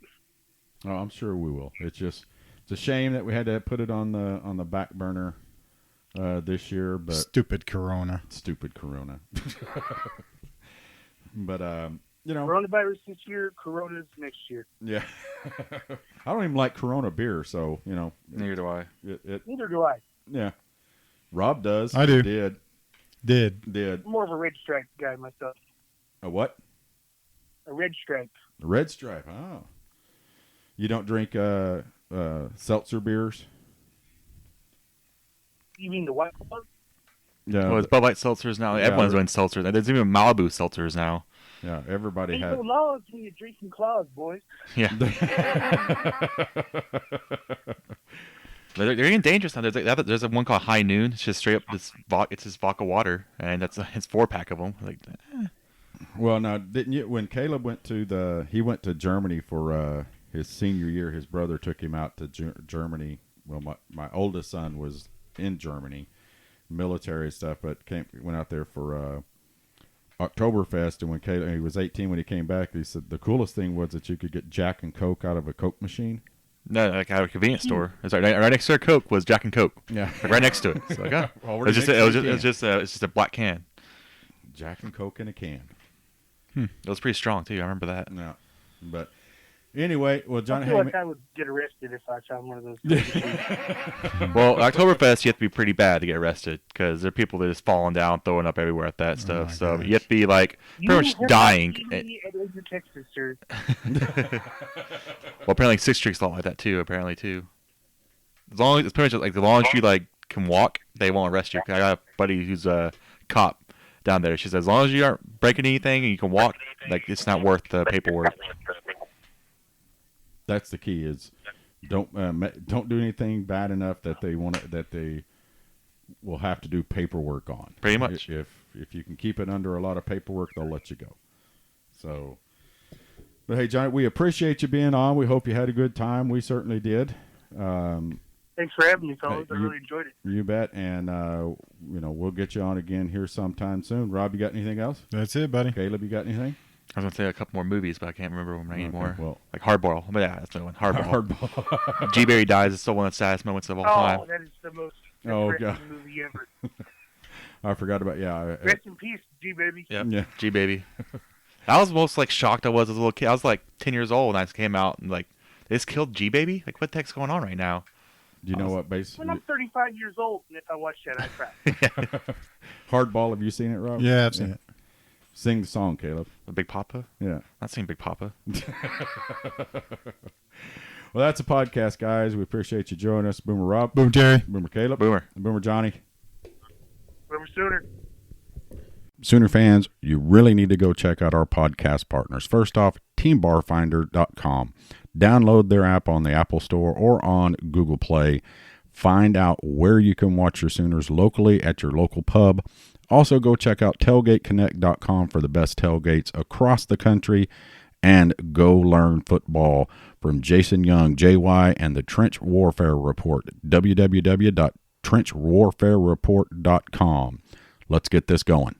Oh, I'm sure we will. It's a shame that we had to put it on the back burner this year, but Stupid Corona. stupid Corona. But Coronavirus this year, Corona's next year. yeah. I don't even like Corona beer, so Neither do I. Neither do I. yeah. Rob does. I do. Did. I'm more of a red stripe guy myself. A what? A red stripe. A red stripe. Oh. You don't drink seltzer beers? You mean the white one? Yeah. Well, it's Bud Light seltzers now. Yeah. Everyone's doing seltzers. There's even Malibu seltzers now. Yeah. Everybody Ain't had. no laws when you're drinking claws, boys. Yeah. They're getting dangerous now. There's a one called High Noon. It's just straight up it's just vodka water, and it's 4-pack of them. Like, Well, now didn't you? When Caleb went to Germany for his senior year, his brother took him out to Germany. Well, my oldest son was in Germany, military stuff, but went out there for Oktoberfest. And when he was 18, when he came back, he said the coolest thing was that you could get Jack and Coke out of a Coke machine. no, like at a convenience store. It's right next to a Coke was Jack and Coke. Yeah, Like right next to it. So like, oh. Already It's just a black can. Jack and Coke in a can. It was pretty strong too. I remember that. No, but anyway, well, I Johnny, feel like I would get arrested if I found one of those. Well, Oktoberfest, you have to be pretty bad to get arrested because there are people that are just falling down, throwing up everywhere at that stuff. my So gosh. you have to be like You pretty much have dying. not seen me at Edgar, Texas, sir. Well, apparently Sixth Street's a lot like that too. Apparently too. As long as it's pretty much like as long as you like can walk, they won't arrest you. I got a buddy who's a cop down there. She says as long as you aren't breaking anything and you can walk, like it's not worth the paperwork. that's the key: is don't do anything bad enough that they will have to do paperwork on. Pretty much. If you can keep it under a lot of paperwork, they'll let you go. So, but hey, Johnny, we appreciate you being on. We hope you had a good time. We certainly did. Thanks for having me, fellas. I really enjoyed it. You bet. And we'll get you on again here sometime soon. Rob, you got anything else? That's it, buddy. Caleb, you got anything? I was gonna say a couple more movies, but I can't remember them anymore. well. Like Hardball. But yeah, that's the one. Hardball. Hardball. G. Berry dies. It's still one of the saddest moments of all time. Oh, that is the most Oh, depressing God. movie ever. I forgot about Rest in peace, G baby. Yep. Yeah. G baby. I was most like shocked I was as a little kid. I was like 10 years old when I came out and like they just killed G baby. Like what the heck's going on right now? Do you know what When basically I'm 35 years old, and if I watch that, I cry. Hardball? Have you seen it, Rob? Yeah, I've seen it. Sing the song, Caleb. The Big Papa. Yeah. Not seen Big Papa. Well, that's a podcast, guys. We appreciate you joining us. Boomer Rob. Boom, Terry. Boomer Caleb. Boomer. And Boomer Johnny. Remember Sooner. Sooner fans, you really need to go check out our podcast partners. First off, teambarfinder.com. Download their app on the Apple Store or on Google Play. Find out where you can watch your Sooners locally at your local pub. Also, go check out tailgateconnect.com for the best tailgates across the country. And go learn football from Jason Young, JY, and the Trench Warfare Report. www.trenchwarfarereport.com. Let's get this going.